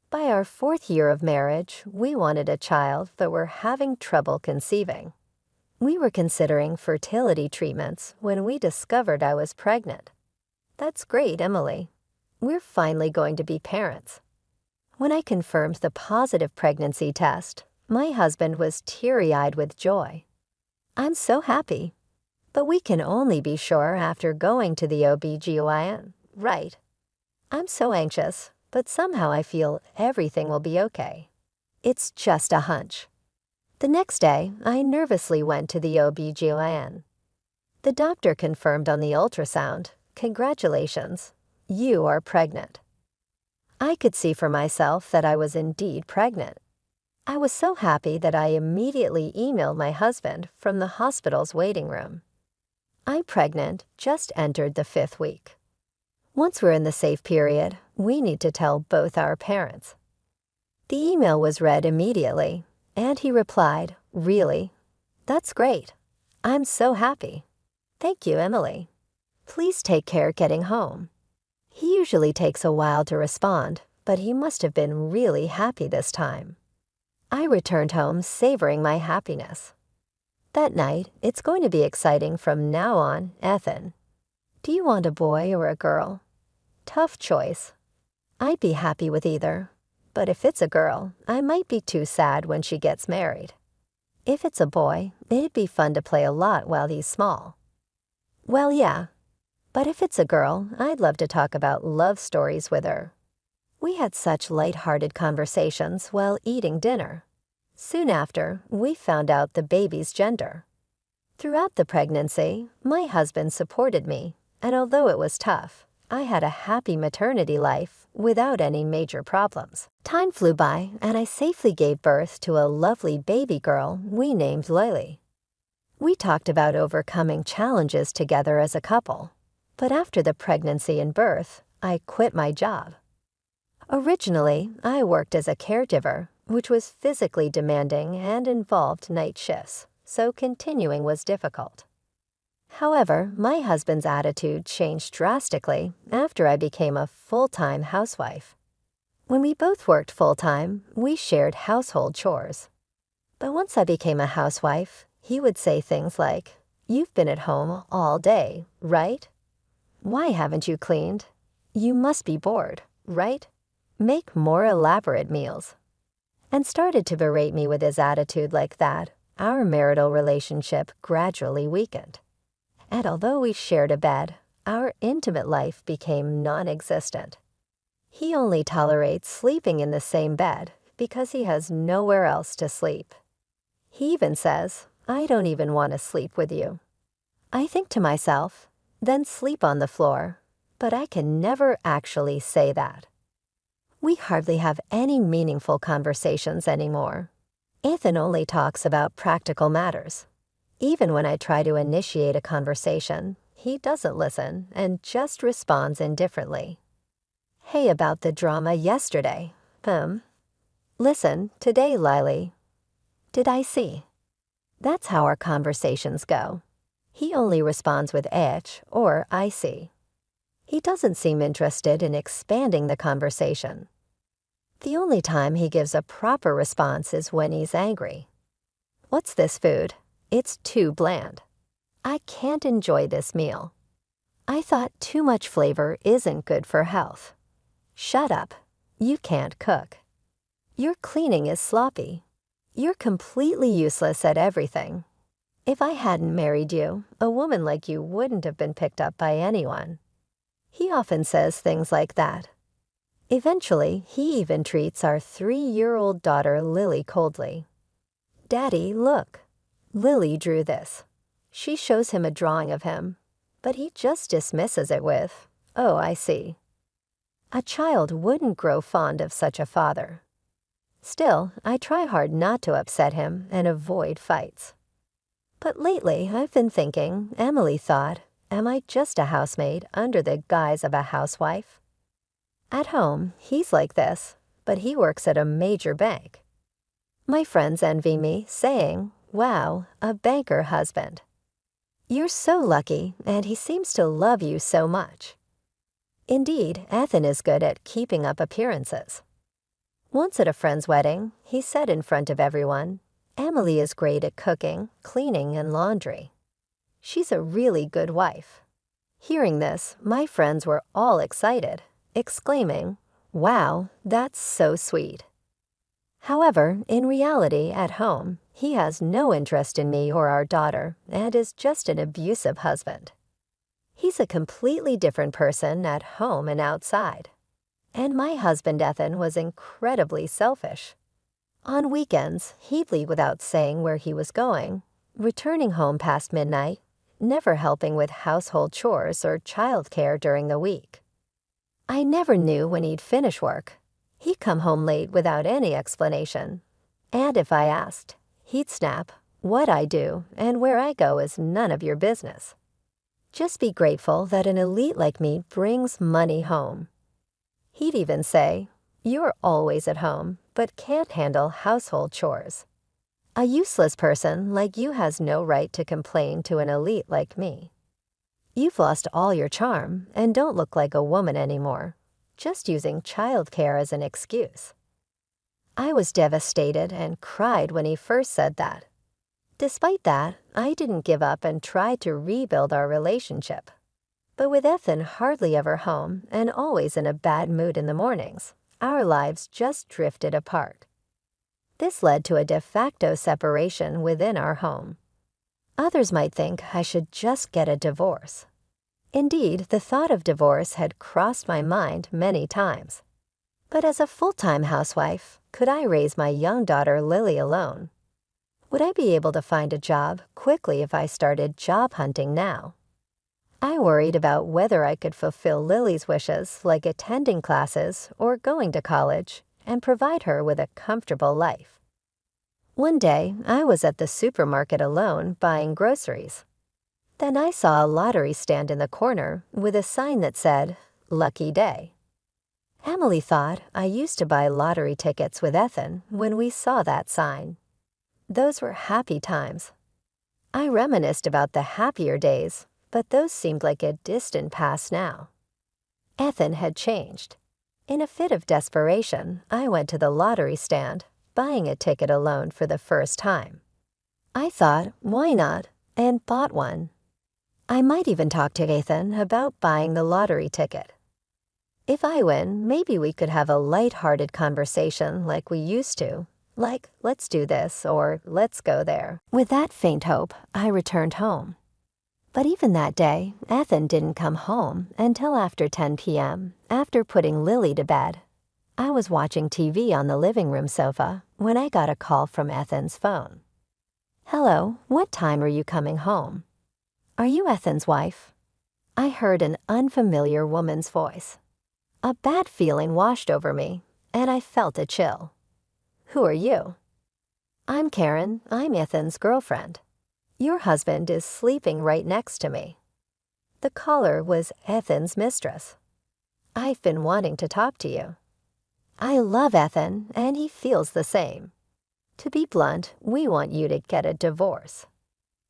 By our 4th year of marriage, we wanted a child but were having trouble conceiving. We were considering fertility treatments when we discovered I was pregnant. That's great, Emily. We're finally going to be parents. When I confirmed the positive pregnancy test, my husband was teary-eyed with joy. I'm so happy. But we can only be sure after going to the OB/GYN, right? I'm so anxious, but somehow I feel everything will be okay. It's just a hunch. The next day, I nervously went to the OB/GYN. The doctor confirmed on the ultrasound, "Congratulations, you are pregnant." I could see for myself that I was indeed pregnant. I was so happy that I immediately emailed my husband from the hospital's waiting room. I'm pregnant, just entered the 5th week. Once we're in the safe period, we need to tell both our parents. The email was read immediately, and he replied, "Really? That's great. I'm so happy. Thank you, Emily. Please take care getting home." He usually takes a while to respond, but he must have been really happy this time. I returned home savoring my happiness. That night, it's going to be exciting from now on, Ethan. Do you want a boy or a girl? Tough choice. I'd be happy with either, but if it's a girl, I might be too sad when she gets married. If it's a boy, it'd be fun to play a lot while he's small. Well, yeah. But if it's a girl, I'd love to talk about love stories with her. We had such light-hearted conversations while eating dinner. Soon after, we found out the baby's gender. Throughout the pregnancy, my husband supported me, and although it was tough, I had a happy maternity life without any major problems. Time flew by, and I safely gave birth to a lovely baby girl we named Lily. We talked about overcoming challenges together as a couple. But after the pregnancy and birth, I quit my job. Originally, I worked as a caregiver, which was physically demanding and involved night shifts, so continuing was difficult. However, my husband's attitude changed drastically after I became a full-time housewife. When we both worked full-time, we shared household chores. But once I became a housewife, he would say things like, "You've been at home all day, right? Why haven't you cleaned? You must be bored, right? Make more elaborate meals." And started to berate me with his attitude like that. Our marital relationship gradually weakened. And although we shared a bed, our intimate life became non-existent. He only tolerates sleeping in the same bed because he has nowhere else to sleep. He even says, "I don't even want to sleep with you." I think to myself, then sleep on the floor, but I can never actually say that. We hardly have any meaningful conversations anymore. Ethan only talks about practical matters. Even when I try to initiate a conversation, he doesn't listen and just responds indifferently. Hey, about the drama yesterday. Listen, today, Lily. Did I see? That's how our conversations go. He only responds with or I see. He doesn't seem interested in expanding the conversation. The only time he gives a proper response is when he's angry. What's this food? It's too bland. I can't enjoy this meal. I thought too much flavor isn't good for health. Shut up. You can't cook. Your cleaning is sloppy. You're completely useless at everything. If I hadn't married you, a woman like you wouldn't have been picked up by anyone. He often says things like that. Eventually, he even treats our 3-year-old daughter Lily coldly. Daddy, look. Lily drew this. She shows him a drawing of him, but he just dismisses it with, oh, I see. A child wouldn't grow fond of such a father. Still, I try hard not to upset him and avoid fights. But lately, I've been thinking, Emily thought, am I just a housemaid under the guise of a housewife? At home, he's like this, but he works at a major bank. My friends envy me, saying, wow, a banker husband. You're so lucky, and he seems to love you so much. Indeed, Ethan is good at keeping up appearances. Once at a friend's wedding, he said in front of everyone, Emily is great at cooking, cleaning, and laundry. She's a really good wife. Hearing this, my friends were all excited, exclaiming, wow, that's so sweet. However, in reality, at home, he has no interest in me or our daughter and is just an abusive husband. He's a completely different person at home and outside. And my husband, Ethan, was incredibly selfish. On weekends, he'd leave without saying where he was going, returning home past midnight, never helping with household chores or childcare during the week. I never knew when he'd finish work. He'd come home late without any explanation. And if I asked, he'd snap, what I do and where I go is none of your business. Just be grateful that an elite like me brings money home. He'd even say, you're always at home, but can't handle household chores. A useless person like you has no right to complain to an elite like me. You've lost all your charm and don't look like a woman anymore, just using childcare as an excuse. I was devastated and cried when he first said that. Despite that, I didn't give up and tried to rebuild our relationship. But with Ethan hardly ever home and always in a bad mood in the mornings, our lives just drifted apart. This led to a de facto separation within our home. Others might think I should just get a divorce. Indeed, the thought of divorce had crossed my mind many times. But as a full-time housewife, could I raise my young daughter Lily alone? Would I be able to find a job quickly if I started job hunting now? I worried about whether I could fulfill Lily's wishes like attending classes or going to college and provide her with a comfortable life. One day, I was at the supermarket alone buying groceries. Then I saw a lottery stand in the corner with a sign that said, Lucky Day. Emily thought I used to buy lottery tickets with Ethan when we saw that sign. Those were happy times. I reminisced about the happier days, but those seemed like a distant past now. Ethan had changed. In a fit of desperation, I went to the lottery stand, buying a ticket alone for the first time. I thought, why not, and bought one. I might even talk to Ethan about buying the lottery ticket. If I win, maybe we could have a light-hearted conversation like we used to, like, let's do this or let's go there. With that faint hope, I returned home. But even that day, Ethan didn't come home until after 10 p.m., after putting Lily to bed. I was watching TV on the living room sofa when I got a call from Ethan's phone. Hello, what time are you coming home? Are you Ethan's wife? I heard an unfamiliar woman's voice. A bad feeling washed over me, and I felt a chill. Who are you? I'm Karen. I'm Ethan's girlfriend. Your husband is sleeping right next to me. The caller was Ethan's mistress. I've been wanting to talk to you. I love Ethan, and he feels the same. To be blunt, we want you to get a divorce.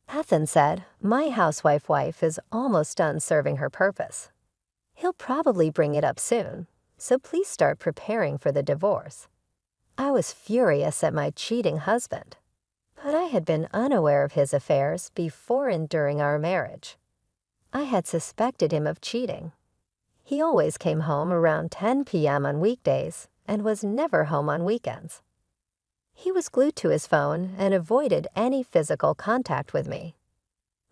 Ethan said, my housewife wife is almost done serving her purpose. He'll probably bring it up soon, so please start preparing for the divorce. I was furious at my cheating husband, but I had been unaware of his affairs before and during our marriage. I had suspected him of cheating. He always came home around 10 p.m. on weekdays and was never home on weekends. He was glued to his phone and avoided any physical contact with me.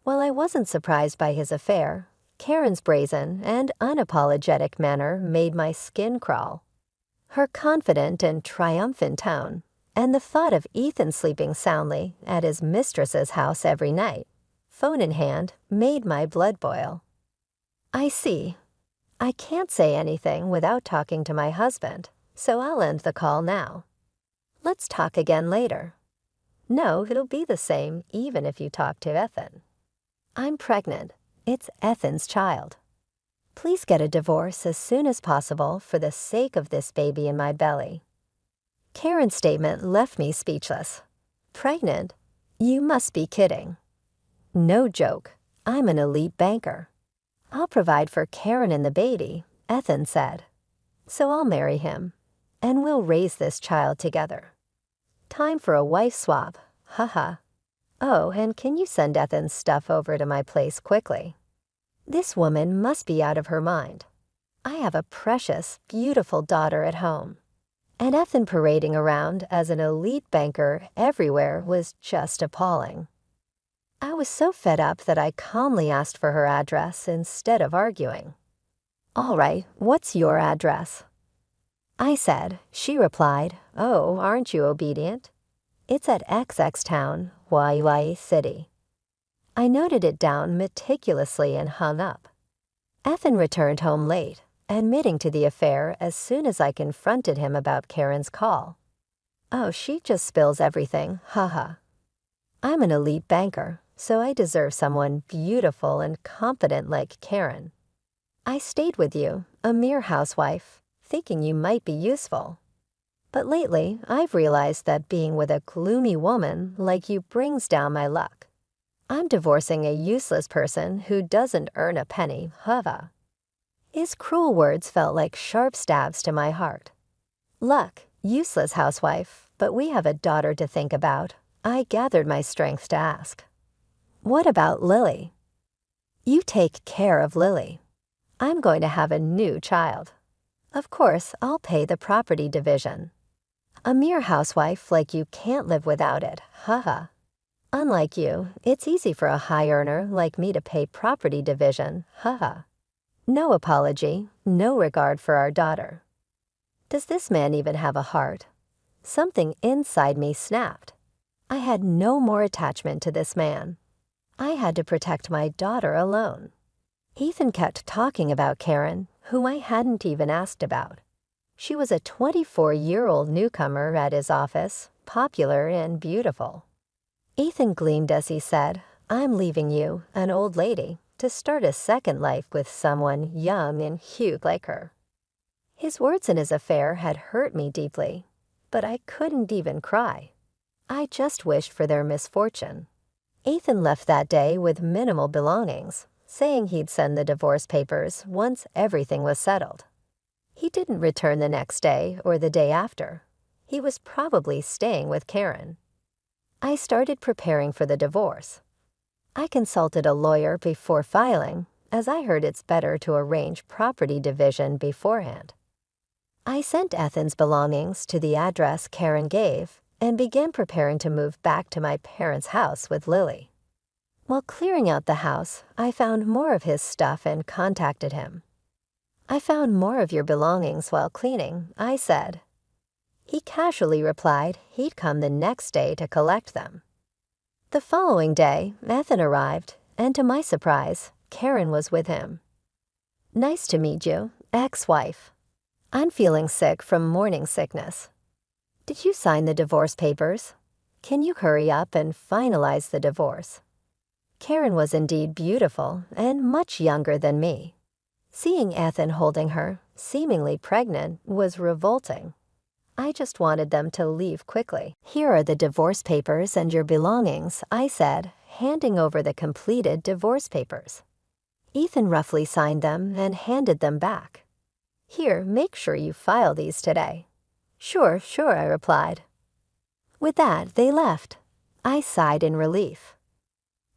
While I wasn't surprised by his affair, Karen's brazen and unapologetic manner made my skin crawl. Her confident and triumphant tone, and the thought of Ethan sleeping soundly at his mistress's house every night, phone in hand, made my blood boil. I see. I can't say anything without talking to my husband, so I'll end the call now. Let's talk again later. No, it'll be the same even if you talk to Ethan. I'm pregnant. It's Ethan's child. Please get a divorce as soon as possible for the sake of this baby in my belly. Karen's statement left me speechless. Pregnant? You must be kidding. No joke. I'm an elite banker. I'll provide for Karen and the baby, Ethan said. So I'll marry him, and we'll raise this child together. Time for a wife swap, haha. Oh, and can you send Ethan's stuff over to my place quickly? This woman must be out of her mind. I have a precious, beautiful daughter at home. And Ethan parading around as an elite banker everywhere was just appalling. I was so fed up that I calmly asked for her address instead of arguing. All right, what's your address? I said. She replied, oh, aren't you obedient? It's at XX Town, YY City. I noted it down meticulously and hung up. Ethan returned home late, admitting to the affair as soon as I confronted him about Karen's call. Oh, she just spills everything, haha. I'm an elite banker, so I deserve someone beautiful and competent like Karen. I stayed with you, a mere housewife, thinking you might be useful. But lately, I've realized that being with a gloomy woman like you brings down my luck. I'm divorcing a useless person who doesn't earn a penny, hava. His cruel words felt like sharp stabs to my heart. Luck, useless housewife, but we have a daughter to think about. I gathered my strength to ask. What about Lily? You take care of Lily. I'm going to have a new child. Of course, I'll pay the property division. A mere housewife like you can't live without it, haha. Unlike you, it's easy for a high earner like me to pay property division, haha. No apology, no regard for our daughter. Does this man even have a heart? Something inside me snapped. I had no more attachment to this man. I had to protect my daughter alone. Ethan kept talking about Karen, whom I hadn't even asked about. She was a 24-year-old newcomer at his office, popular and beautiful. Ethan gleamed as he said, I'm leaving you, an old lady, to start a second life with someone young and cute like her. His words in his affair had hurt me deeply, but I couldn't even cry. I just wished for their misfortune. Ethan left that day with minimal belongings, saying he'd send the divorce papers once everything was settled. He didn't return the next day or the day after. He was probably staying with Karen. I started preparing for the divorce. I consulted a lawyer before filing, as I heard it's better to arrange property division beforehand. I sent Ethan's belongings to the address Karen gave and began preparing to move back to my parents' house with Lily. While clearing out the house, I found more of his stuff and contacted him. I found more of your belongings while cleaning, I said. He casually replied he'd come the next day to collect them. The following day, Ethan arrived, and to my surprise, Karen was with him. Nice to meet you, ex-wife. I'm feeling sick from morning sickness. Did you sign the divorce papers? Can you hurry up and finalize the divorce? Karen was indeed beautiful and much younger than me. Seeing Ethan holding her, seemingly pregnant, was revolting. I just wanted them to leave quickly. Here are the divorce papers and your belongings, I said, handing over the completed divorce papers. Ethan roughly signed them and handed them back. Here, make sure you file these today. Sure, I replied. With that, they left. I sighed in relief.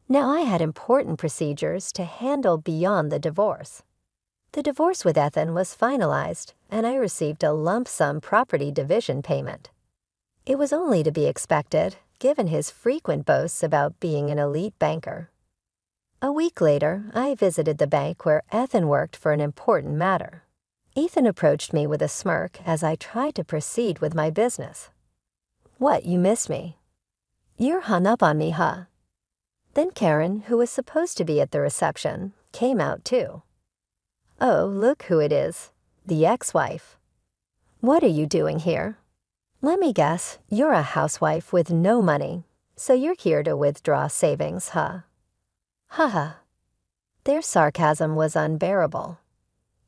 Now I had important procedures to handle beyond the divorce. The divorce with Ethan was finalized, and I received a lump sum property division payment. It was only to be expected, given his frequent boasts about being an elite banker. A week later, I visited the bank where Ethan worked for an important matter. Ethan approached me with a smirk as I tried to proceed with my business. What, you missed me? You're hung up on me, huh? Then Karen, who was supposed to be at the reception, came out too. Oh, look who it is, the ex-wife. What are you doing here? Let me guess, you're a housewife with no money, so you're here to withdraw savings, huh? Haha. Their sarcasm was unbearable.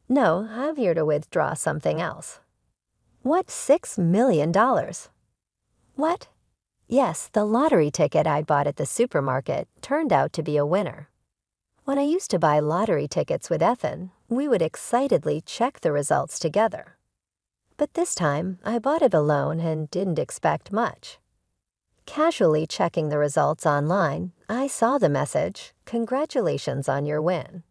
No, I'm here to withdraw something else. What, $6 million? What? Yes, the lottery ticket I'd bought at the supermarket turned out to be a winner. When I used to buy lottery tickets with Ethan, we would excitedly check the results together. But this time, I bought it alone and didn't expect much. Casually checking the results online, I saw the message, "Congratulations on your win."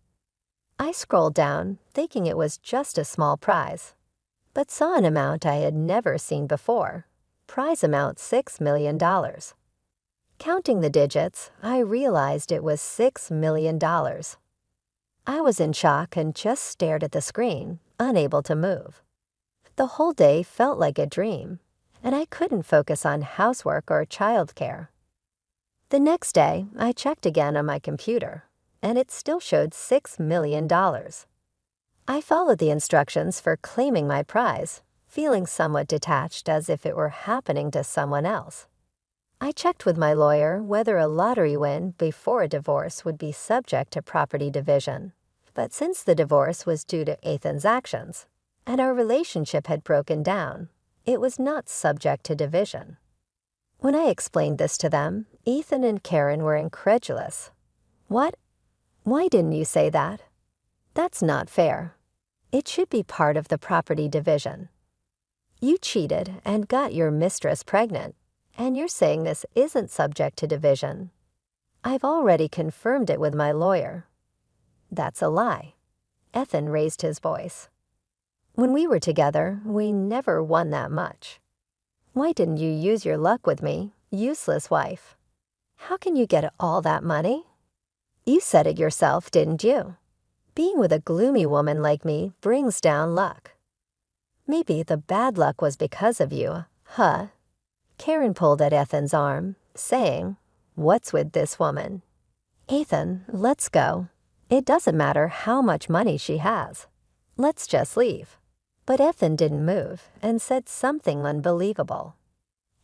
I scrolled down, thinking it was just a small prize, but saw an amount I had never seen before. Prize amount $6 million. Counting the digits, I realized it was $6 million. I was in shock and just stared at the screen, unable to move. The whole day felt like a dream, and I couldn't focus on housework or childcare. The next day, I checked again on my computer, and it still showed $6 million. I followed the instructions for claiming my prize, feeling somewhat detached as if it were happening to someone else. I checked with my lawyer whether a lottery win before a divorce would be subject to property division, but since the divorce was due to Ethan's actions, and our relationship had broken down, it was not subject to division. When I explained this to them, Ethan and Karen were incredulous. What? Why didn't you say that? That's not fair. It should be part of the property division. You cheated and got your mistress pregnant, and you're saying this isn't subject to division. I've already confirmed it with my lawyer. That's a lie. Ethan raised his voice. When we were together, we never won that much. Why didn't you use your luck with me, useless wife? How can you get all that money? You said it yourself, didn't you? Being with a gloomy woman like me brings down luck. Maybe the bad luck was because of you, huh? Karen pulled at Ethan's arm, saying, "What's with this woman? Ethan, let's go. It doesn't matter how much money she has. Let's just leave." But Ethan didn't move and said something unbelievable.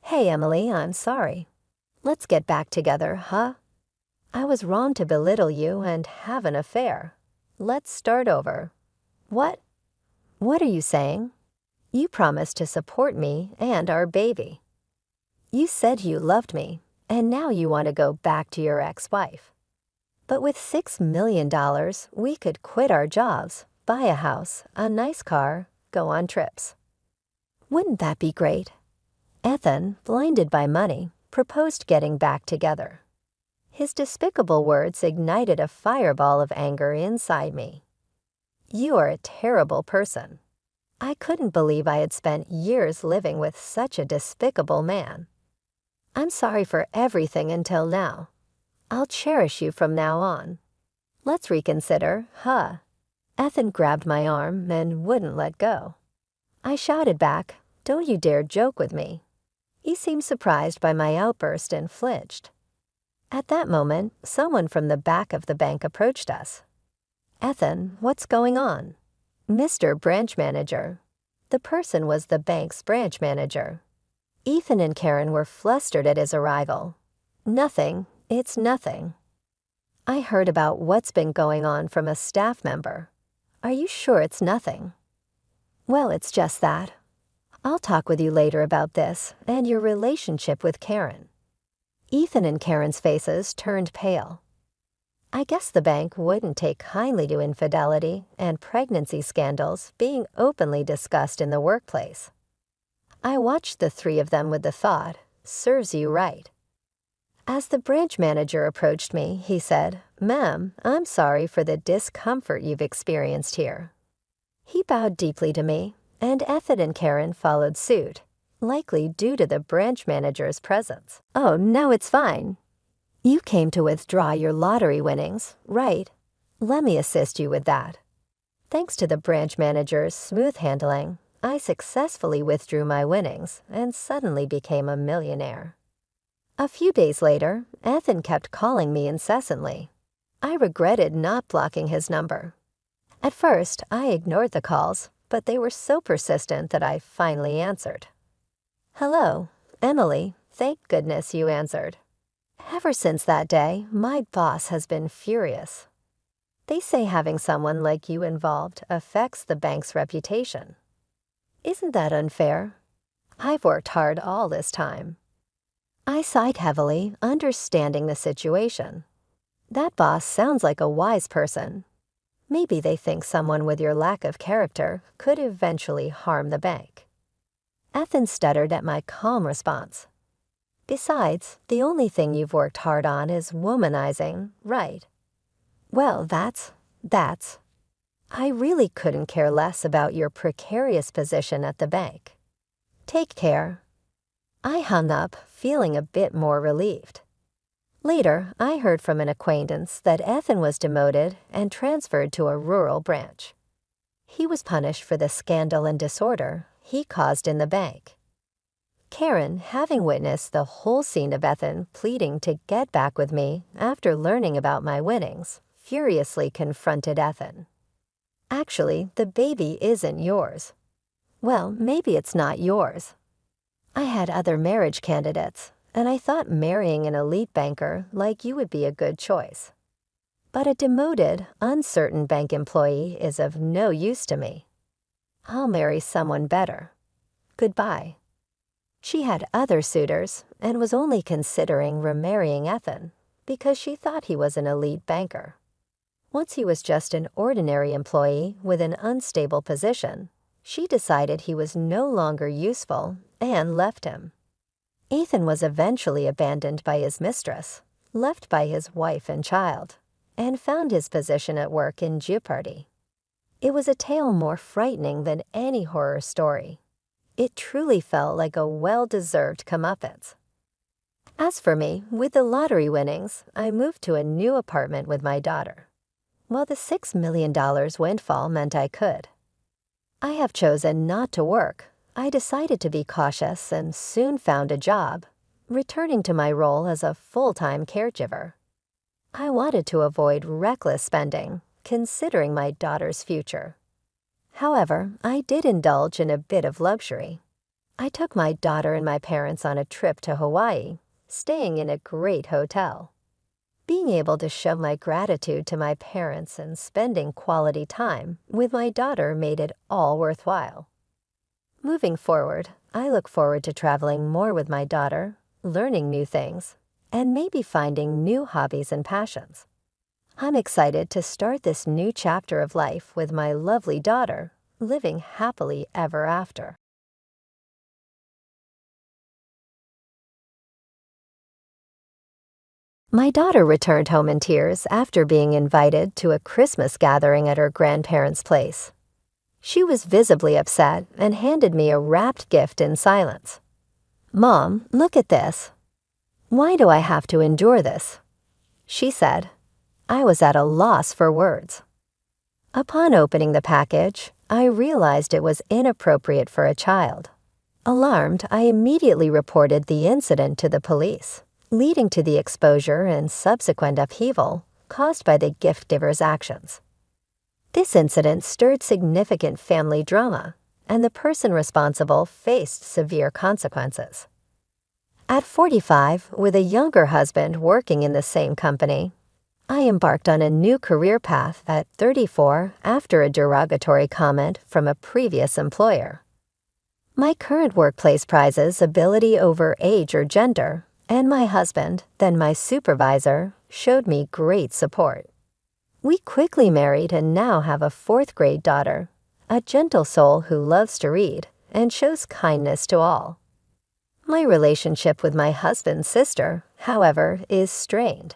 "Hey, Emily, I'm sorry. Let's get back together, huh? I was wrong to belittle you and have an affair. Let's start over." What? What are you saying? You promised to support me and our baby. You said you loved me, and now you want to go back to your ex-wife. But with $6 million, we could quit our jobs, buy a house, a nice car, go on trips. Wouldn't that be great? Ethan, blinded by money, proposed getting back together. His despicable words ignited a fireball of anger inside me. You are a terrible person. I couldn't believe I had spent years living with such a despicable man. I'm sorry for everything until now. I'll cherish you from now on. Let's reconsider, huh? Ethan grabbed my arm and wouldn't let go. I shouted back, "Don't you dare joke with me." He seemed surprised by my outburst and flinched. At that moment, someone from the back of the bank approached us. "Ethan, what's going on?" "Mr. Branch Manager." The person was the bank's branch manager. Ethan and Karen were flustered at his arrival. Nothing, it's nothing. I heard about what's been going on from a staff member. Are you sure it's nothing? Well, it's just that. I'll talk with you later about this and your relationship with Karen. Ethan and Karen's faces turned pale. I guess the bank wouldn't take kindly to infidelity and pregnancy scandals being openly discussed in the workplace. I watched the three of them with the thought, serves you right. As the branch manager approached me, he said, "Ma'am, I'm sorry for the discomfort you've experienced here." He bowed deeply to me, and Ethan and Karen followed suit, likely due to the branch manager's presence. "Oh, no, it's fine. You came to withdraw your lottery winnings, right? Let me assist you with that." Thanks to the branch manager's smooth handling, I successfully withdrew my winnings and suddenly became a millionaire. A few days later, Ethan kept calling me incessantly. I regretted not blocking his number. At first, I ignored the calls, but they were so persistent that I finally answered. "Hello, Emily. Thank goodness you answered." Ever since that day, my boss has been furious. They say having someone like you involved affects the bank's reputation. Isn't that unfair? I've worked hard all this time. I sighed heavily, understanding the situation. That boss sounds like a wise person. Maybe they think someone with your lack of character could eventually harm the bank. Ethan stuttered at my calm response. Besides, the only thing you've worked hard on is womanizing, right? Well, that's. I really couldn't care less about your precarious position at the bank. Take care. I hung up, feeling a bit more relieved. Later, I heard from an acquaintance that Ethan was demoted and transferred to a rural branch. He was punished for the scandal and disorder he caused in the bank. Karen, having witnessed the whole scene of Ethan pleading to get back with me after learning about my winnings, furiously confronted Ethan. "Actually, the baby isn't yours." "Well, maybe it's not yours. I had other marriage candidates, and I thought marrying an elite banker like you would be a good choice. But a demoted, uncertain bank employee is of no use to me. I'll marry someone better. Goodbye." She had other suitors and was only considering remarrying Ethan because she thought he was an elite banker. Once he was just an ordinary employee with an unstable position, she decided he was no longer useful and left him. Ethan was eventually abandoned by his mistress, left by his wife and child, and found his position at work in jeopardy. It was a tale more frightening than any horror story. It truly felt like a well-deserved comeuppance. As for me, with the lottery winnings, I moved to a new apartment with my daughter. Well, the $6 million windfall meant I could. I have chosen not to work. I decided to be cautious and soon found a job, returning to my role as a full-time caregiver. I wanted to avoid reckless spending, considering my daughter's future. However, I did indulge in a bit of luxury. I took my daughter and my parents on a trip to Hawaii, staying in a great hotel. Being able to show my gratitude to my parents and spending quality time with my daughter made it all worthwhile. Moving forward, I look forward to traveling more with my daughter, learning new things, and maybe finding new hobbies and passions. I'm excited to start this new chapter of life with my lovely daughter, living happily ever after. My daughter returned home in tears after being invited to a Christmas gathering at her grandparents' place. She was visibly upset and handed me a wrapped gift in silence. "Mom, look at this." "Why do I have to endure this?" she said. I was at a loss for words. Upon opening the package, I realized it was inappropriate for a child. Alarmed, I immediately reported the incident to the police, leading to the exposure and subsequent upheaval caused by the gift giver's actions. This incident stirred significant family drama, and the person responsible faced severe consequences. At 45, with a younger husband working in the same company, I embarked on a new career path at 34 after a derogatory comment from a previous employer. My current workplace prizes ability over age or gender, and my husband, then my supervisor, showed me great support. We quickly married and now have a fourth-grade daughter, a gentle soul who loves to read and shows kindness to all. My relationship with my husband's sister, however, is strained.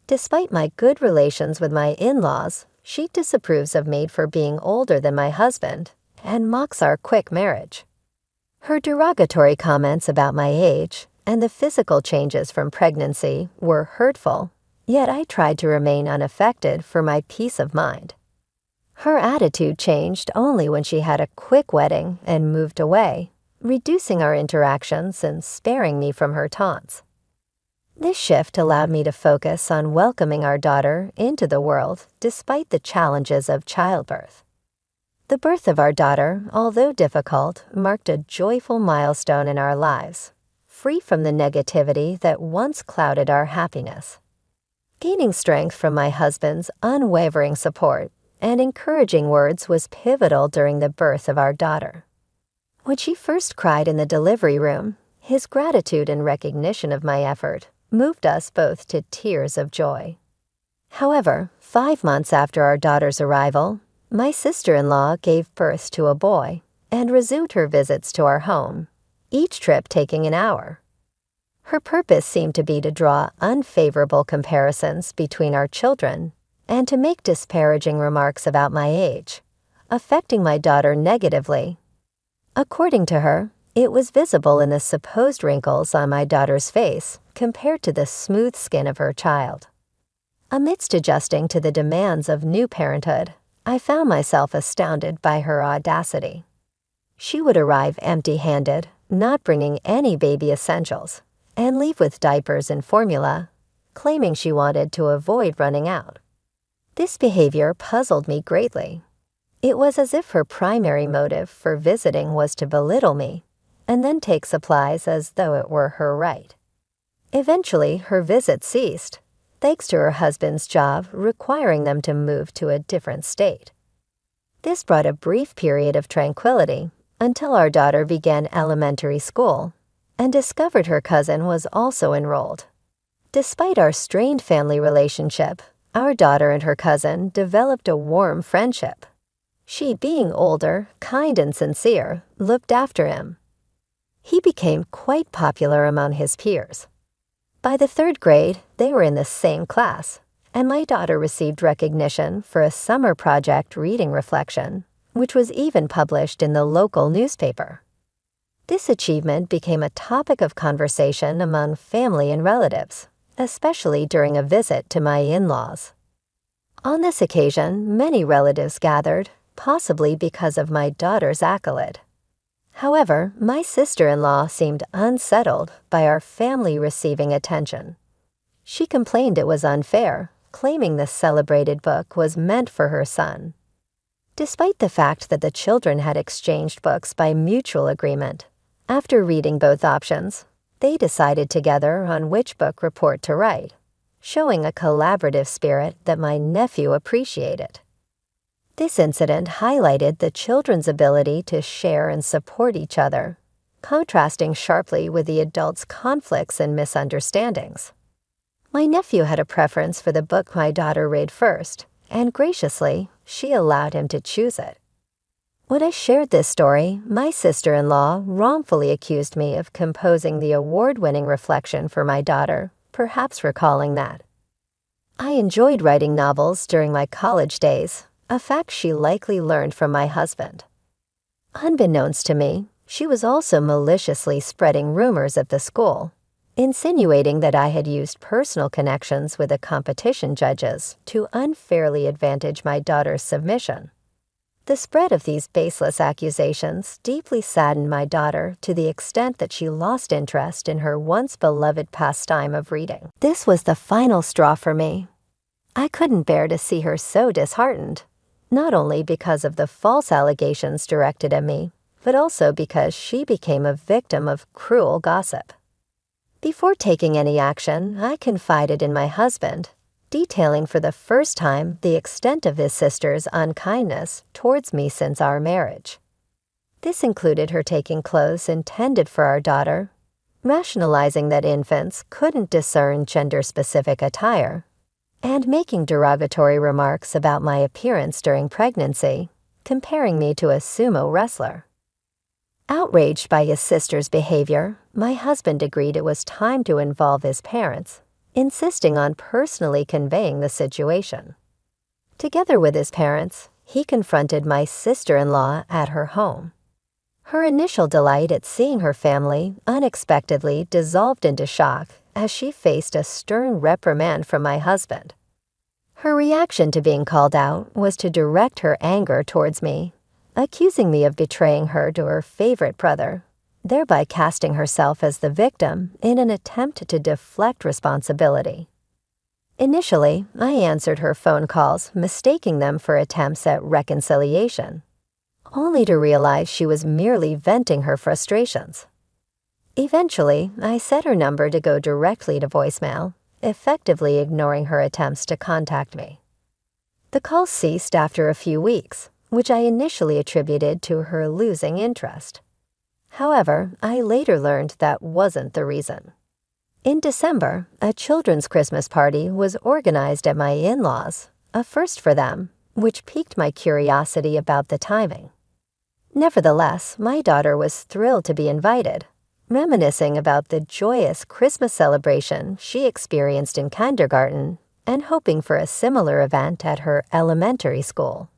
Despite my good relations with my in-laws, she disapproves of me for being older than my husband and mocks our quick marriage. Her derogatory comments about my age and the physical changes from pregnancy were hurtful, yet I tried to remain unaffected for my peace of mind. Her attitude changed only when she had a quick wedding and moved away, reducing our interactions and sparing me from her taunts. This shift allowed me to focus on welcoming our daughter into the world despite the challenges of childbirth. The birth of our daughter, although difficult, marked a joyful milestone in our lives, free from the negativity that once clouded our happiness. Gaining strength from my husband's unwavering support and encouraging words was pivotal during the birth of our daughter. When she first cried in the delivery room, his gratitude and recognition of my effort moved us both to tears of joy. However, 5 months after our daughter's arrival, my sister-in-law gave birth to a boy and resumed her visits to our home, each trip taking an hour. Her purpose seemed to be to draw unfavorable comparisons between our children and to make disparaging remarks about my age, affecting my daughter negatively. According to her, it was visible in the supposed wrinkles on my daughter's face compared to the smooth skin of her child. Amidst adjusting to the demands of new parenthood, I found myself astounded by her audacity. She would arrive empty-handed, not bringing any baby essentials, and leave with diapers and formula, claiming she wanted to avoid running out. This behavior puzzled me greatly. It was as if her primary motive for visiting was to belittle me, and then take supplies as though it were her right. Eventually, her visits ceased, thanks to her husband's job requiring them to move to a different state. This brought a brief period of tranquility until our daughter began elementary school and discovered her cousin was also enrolled. Despite our strained family relationship, our daughter and her cousin developed a warm friendship. She, being older, kind and sincere, looked after him. He became quite popular among his peers. By the 3rd grade, they were in the same class, and my daughter received recognition for a summer project reading reflection, which was even published in the local newspaper. This achievement became a topic of conversation among family and relatives, especially during a visit to my in-laws. On this occasion, many relatives gathered, possibly because of my daughter's accolade. However, my sister-in-law seemed unsettled by our family receiving attention. She complained it was unfair, claiming the celebrated book was meant for her son. Despite the fact that the children had exchanged books by mutual agreement, after reading both options, they decided together on which book report to write, showing a collaborative spirit that my nephew appreciated. This incident highlighted the children's ability to share and support each other, contrasting sharply with the adults' conflicts and misunderstandings. My nephew had a preference for the book my daughter read first, and graciously, she allowed him to choose it. When I shared this story, my sister-in-law wrongfully accused me of composing the award-winning reflection for my daughter, perhaps recalling that. I enjoyed writing novels during my college days, a fact she likely learned from my husband. Unbeknownst to me, she was also maliciously spreading rumors at the school, insinuating that I had used personal connections with the competition judges to unfairly advantage my daughter's submission. The spread of these baseless accusations deeply saddened my daughter to the extent that she lost interest in her once beloved pastime of reading. This was the final straw for me. I couldn't bear to see her so disheartened, not only because of the false allegations directed at me, but also because she became a victim of cruel gossip. Before taking any action, I confided in my husband, detailing for the first time the extent of his sister's unkindness towards me since our marriage. This included her taking clothes intended for our daughter, rationalizing that infants couldn't discern gender-specific attire, and making derogatory remarks about my appearance during pregnancy, comparing me to a sumo wrestler. Outraged by his sister's behavior, my husband agreed it was time to involve his parents, insisting on personally conveying the situation. Together with his parents, he confronted my sister-in-law at her home. Her initial delight at seeing her family unexpectedly dissolved into shock as she faced a stern reprimand from my husband. Her reaction to being called out was to direct her anger towards me, accusing me of betraying her to her favorite brother, thereby casting herself as the victim in an attempt to deflect responsibility. Initially, I answered her phone calls, mistaking them for attempts at reconciliation, only to realize she was merely venting her frustrations. Eventually, I set her number to go directly to voicemail, effectively ignoring her attempts to contact me. The call ceased after a few weeks, which I initially attributed to her losing interest. However, I later learned that wasn't the reason. In December, a children's Christmas party was organized at my in-laws, a first for them, which piqued my curiosity about the timing. Nevertheless, my daughter was thrilled to be invited, reminiscing about the joyous Christmas celebration she experienced in kindergarten and hoping for a similar event at her elementary school.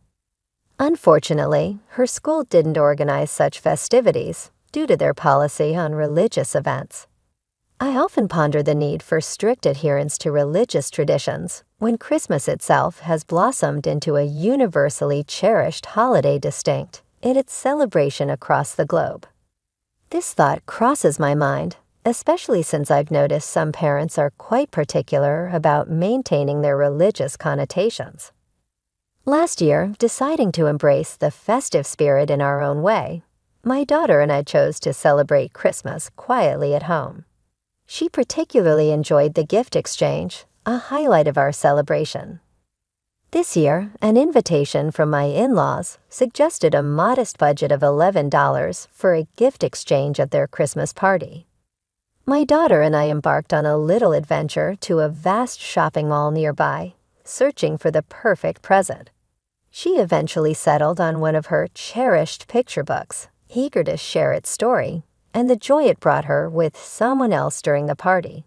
Unfortunately, her school didn't organize such festivities due to their policy on religious events. I often ponder the need for strict adherence to religious traditions when Christmas itself has blossomed into a universally cherished holiday distinct in its celebration across the globe. This thought crosses my mind, especially since I've noticed some parents are quite particular about maintaining their religious connotations. Last year, deciding to embrace the festive spirit in our own way, my daughter and I chose to celebrate Christmas quietly at home. She particularly enjoyed the gift exchange, a highlight of our celebration. This year, an invitation from my in-laws suggested a modest budget of $11 for a gift exchange at their Christmas party. My daughter and I embarked on a little adventure to a vast shopping mall nearby, searching for the perfect present. She eventually settled on one of her cherished picture books, eager to share its story, and the joy it brought her with someone else during the party.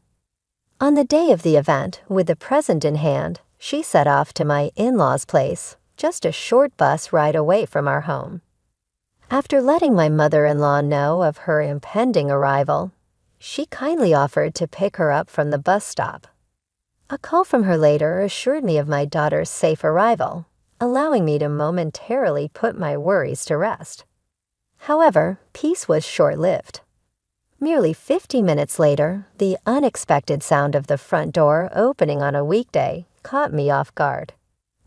On the day of the event, with the present in hand, she set off to my in-laws' place, just a short bus ride away from our home. After letting my mother-in-law know of her impending arrival, she kindly offered to pick her up from the bus stop. A call from her later assured me of my daughter's safe arrival, allowing me to momentarily put my worries to rest. However, peace was short-lived. Merely 50 minutes later, the unexpected sound of the front door opening on a weekday caught me off guard.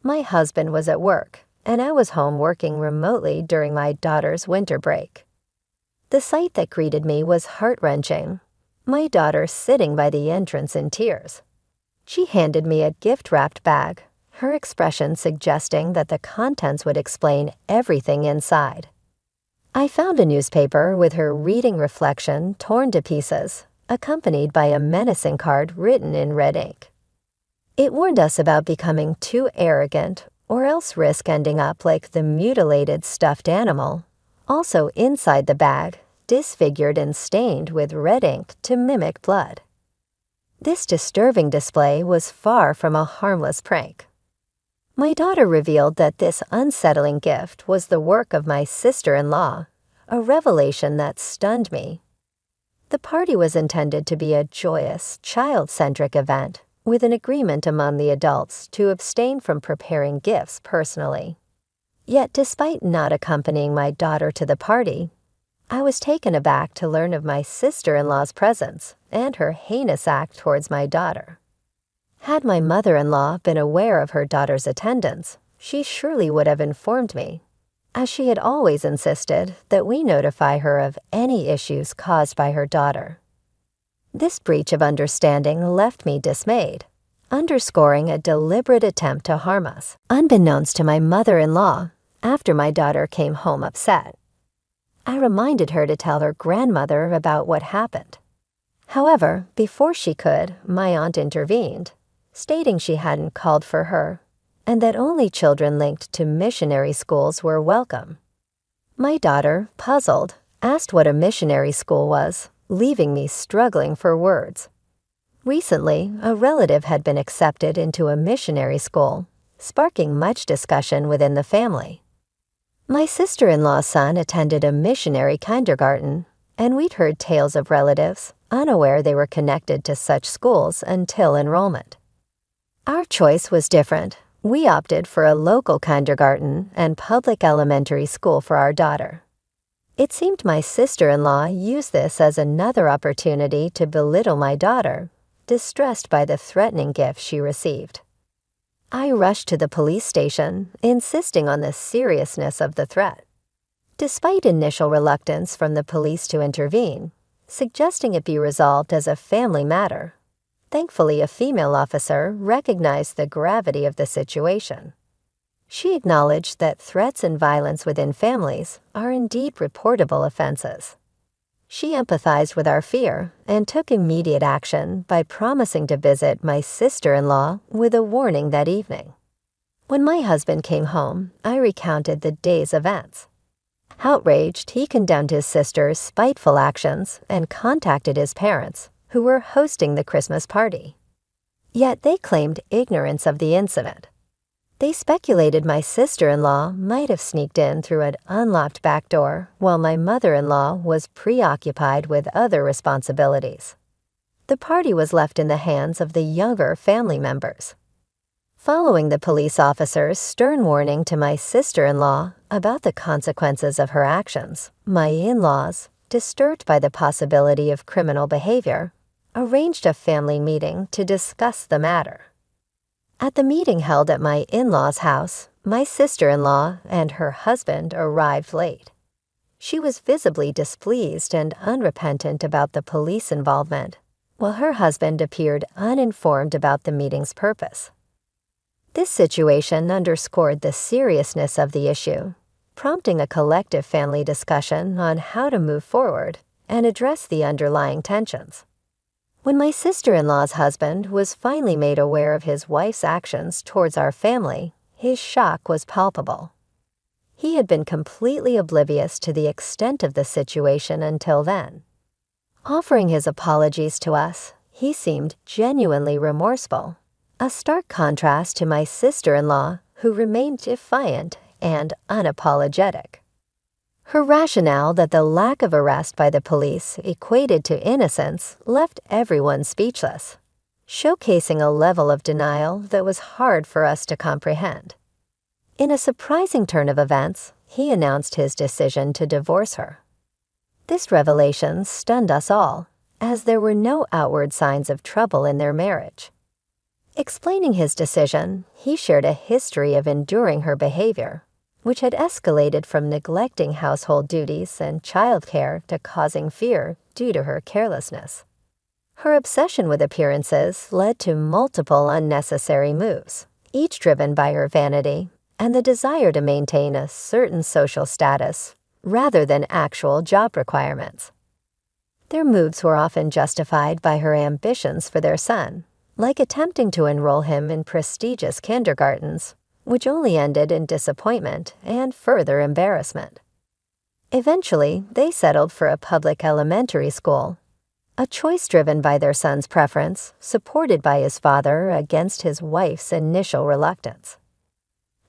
My husband was at work, and I was home working remotely during my daughter's winter break. The sight that greeted me was heart-wrenching, my daughter sitting by the entrance in tears. She handed me a gift-wrapped bag, her expression suggesting that the contents would explain everything inside. I found a newspaper with her reading reflection torn to pieces, accompanied by a menacing card written in red ink. It warned us about becoming too arrogant or else risk ending up like the mutilated stuffed animal, also inside the bag, disfigured and stained with red ink to mimic blood. This disturbing display was far from a harmless prank. My daughter revealed that this unsettling gift was the work of my sister-in-law, a revelation that stunned me. The party was intended to be a joyous, child-centric event, with an agreement among the adults to abstain from preparing gifts personally. Yet despite not accompanying my daughter to the party, I was taken aback to learn of my sister-in-law's presence and her heinous act towards my daughter. Had my mother-in-law been aware of her daughter's attendance, she surely would have informed me, as she had always insisted that we notify her of any issues caused by her daughter. This breach of understanding left me dismayed, underscoring a deliberate attempt to harm us, unbeknownst to my mother-in-law, after my daughter came home upset. I reminded her to tell her grandmother about what happened. However, before she could, my aunt intervened, stating she hadn't called for her, and that only children linked to missionary schools were welcome. My daughter, puzzled, asked what a missionary school was, leaving me struggling for words. Recently, a relative had been accepted into a missionary school, sparking much discussion within the family. My sister-in-law's son attended a missionary kindergarten, and we'd heard tales of relatives, unaware they were connected to such schools until enrollment. Our choice was different. We opted for a local kindergarten and public elementary school for our daughter. It seemed my sister-in-law used this as another opportunity to belittle my daughter, distressed by the threatening gift she received. I rushed to the police station, insisting on the seriousness of the threat. Despite initial reluctance from the police to intervene, suggesting it be resolved as a family matter, thankfully a female officer recognized the gravity of the situation. She acknowledged that threats and violence within families are indeed reportable offenses. She empathized with our fear and took immediate action by promising to visit my sister-in-law with a warning that evening. When my husband came home, I recounted the day's events. Outraged, he condemned his sister's spiteful actions and contacted his parents, who were hosting the Christmas party. Yet they claimed ignorance of the incident. They speculated my sister-in-law might have sneaked in through an unlocked back door while my mother-in-law was preoccupied with other responsibilities. The party was left in the hands of the younger family members. Following the police officer's stern warning to my sister-in-law about the consequences of her actions, my in-laws, disturbed by the possibility of criminal behavior, arranged a family meeting to discuss the matter. At the meeting held at my in-laws' house, my sister-in-law and her husband arrived late. She was visibly displeased and unrepentant about the police involvement, while her husband appeared uninformed about the meeting's purpose. This situation underscored the seriousness of the issue, prompting a collective family discussion on how to move forward and address the underlying tensions. When my sister-in-law's husband was finally made aware of his wife's actions towards our family, his shock was palpable. He had been completely oblivious to the extent of the situation until then. Offering his apologies to us, he seemed genuinely remorseful, a stark contrast to my sister-in-law, who remained defiant and unapologetic. Her rationale that the lack of arrest by the police equated to innocence left everyone speechless, showcasing a level of denial that was hard for us to comprehend. In a surprising turn of events, he announced his decision to divorce her. This revelation stunned us all, as there were no outward signs of trouble in their marriage. Explaining his decision, he shared a history of enduring her behavior, which had escalated from neglecting household duties and childcare to causing fear due to her carelessness. Her obsession with appearances led to multiple unnecessary moves, each driven by her vanity and the desire to maintain a certain social status rather than actual job requirements. Their moves were often justified by her ambitions for their son, like attempting to enroll him in prestigious kindergartens, which only ended in disappointment and further embarrassment. Eventually, they settled for a public elementary school, a choice driven by their son's preference, supported by his father against his wife's initial reluctance.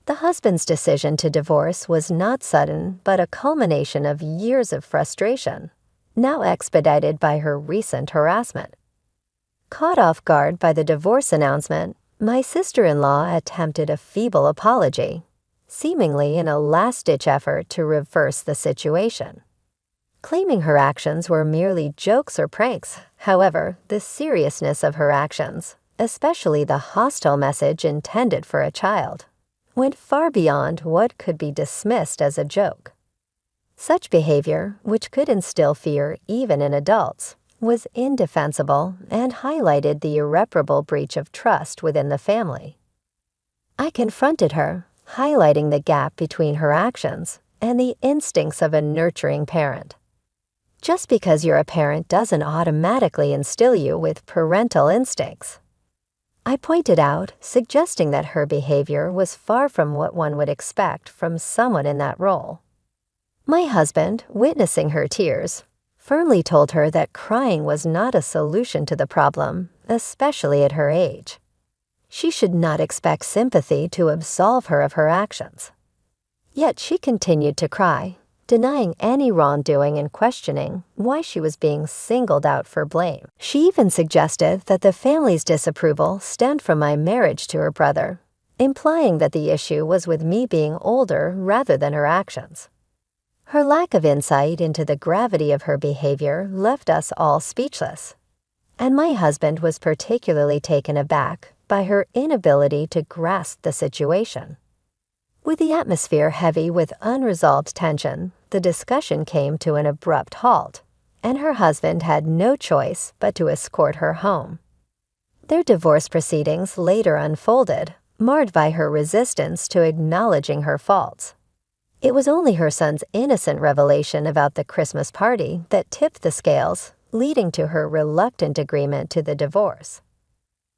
The husband's decision to divorce was not sudden, but a culmination of years of frustration, now expedited by her recent harassment. Caught off guard by the divorce announcement, my sister-in-law attempted a feeble apology, seemingly in a last-ditch effort to reverse the situation. Claiming her actions were merely jokes or pranks, however, the seriousness of her actions, especially the hostile message intended for a child, went far beyond what could be dismissed as a joke. Such behavior, which could instill fear even in adults, was indefensible and highlighted the irreparable breach of trust within the family. I confronted her, highlighting the gap between her actions and the instincts of a nurturing parent. Just because you're a parent doesn't automatically instill you with parental instincts. I pointed out, suggesting that her behavior was far from what one would expect from someone in that role. My husband, witnessing her tears, firmly told her that crying was not a solution to the problem, especially at her age. She should not expect sympathy to absolve her of her actions. Yet she continued to cry, denying any wrongdoing and questioning why she was being singled out for blame. She even suggested that the family's disapproval stemmed from my marriage to her brother, implying that the issue was with me being older rather than her actions. Her lack of insight into the gravity of her behavior left us all speechless, and my husband was particularly taken aback by her inability to grasp the situation. With the atmosphere heavy with unresolved tension, the discussion came to an abrupt halt, and her husband had no choice but to escort her home. Their divorce proceedings later unfolded, marred by her resistance to acknowledging her faults. It was only her son's innocent revelation about the Christmas party that tipped the scales, leading to her reluctant agreement to the divorce.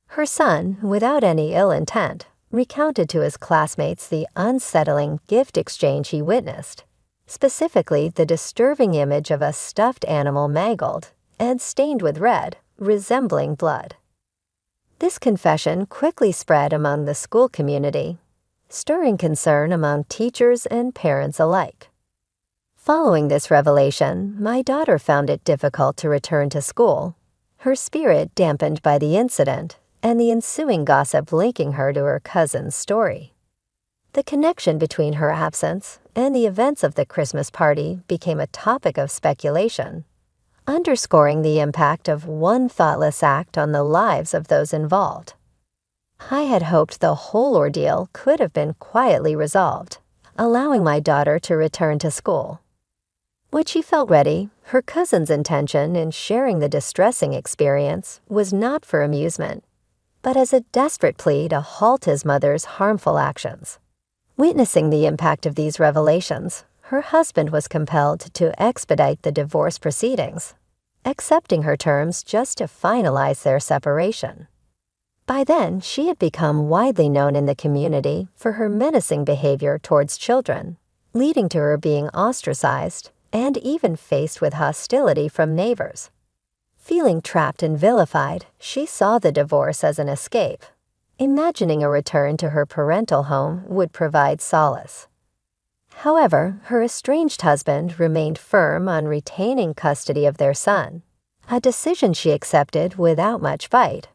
Her son, without any ill intent, recounted to his classmates the unsettling gift exchange he witnessed, specifically the disturbing image of a stuffed animal mangled and stained with red, resembling blood. This confession quickly spread among the school community, stirring concern among teachers and parents alike. Following this revelation, my daughter found it difficult to return to school, her spirit dampened by the incident and the ensuing gossip linking her to her cousin's story. The connection between her absence and the events of the Christmas party became a topic of speculation, underscoring the impact of one thoughtless act on the lives of those involved. I had hoped the whole ordeal could have been quietly resolved, allowing my daughter to return to school. When she felt ready, her cousin's intention in sharing the distressing experience was not for amusement, but as a desperate plea to halt his mother's harmful actions. Witnessing the impact of these revelations, her husband was compelled to expedite the divorce proceedings, accepting her terms just to finalize their separation. By then, she had become widely known in the community for her menacing behavior towards children, leading to her being ostracized and even faced with hostility from neighbors. Feeling trapped and vilified, she saw the divorce as an escape, imagining a return to her parental home would provide solace. However, her estranged husband remained firm on retaining custody of their son, a decision she accepted without much fight,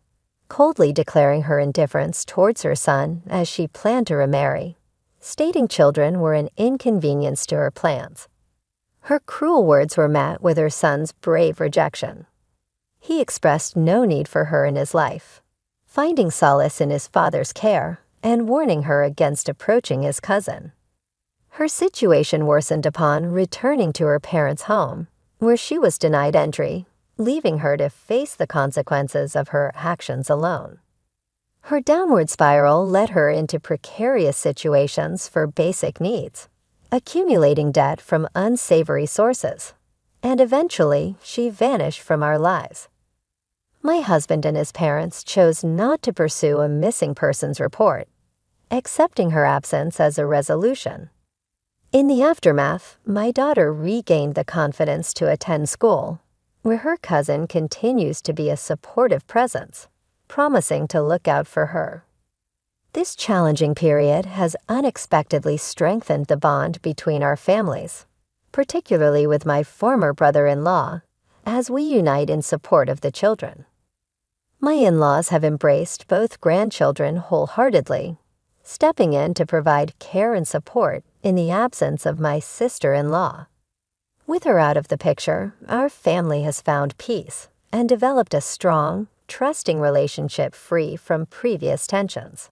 coldly declaring her indifference towards her son as she planned to remarry, stating children were an inconvenience to her plans. Her cruel words were met with her son's brave rejection. He expressed no need for her in his life, finding solace in his father's care and warning her against approaching his cousin. Her situation worsened upon returning to her parents' home, where she was denied entry, leaving her to face the consequences of her actions alone. Her downward spiral led her into precarious situations for basic needs, accumulating debt from unsavory sources, and eventually she vanished from our lives. My husband and his parents chose not to pursue a missing persons report, accepting her absence as a resolution. In the aftermath, my daughter regained the confidence to attend school, where her cousin continues to be a supportive presence, promising to look out for her. This challenging period has unexpectedly strengthened the bond between our families, particularly with my former brother-in-law, as we unite in support of the children. My in-laws have embraced both grandchildren wholeheartedly, stepping in to provide care and support in the absence of my sister-in-law. With her out of the picture, our family has found peace and developed a strong, trusting relationship free from previous tensions.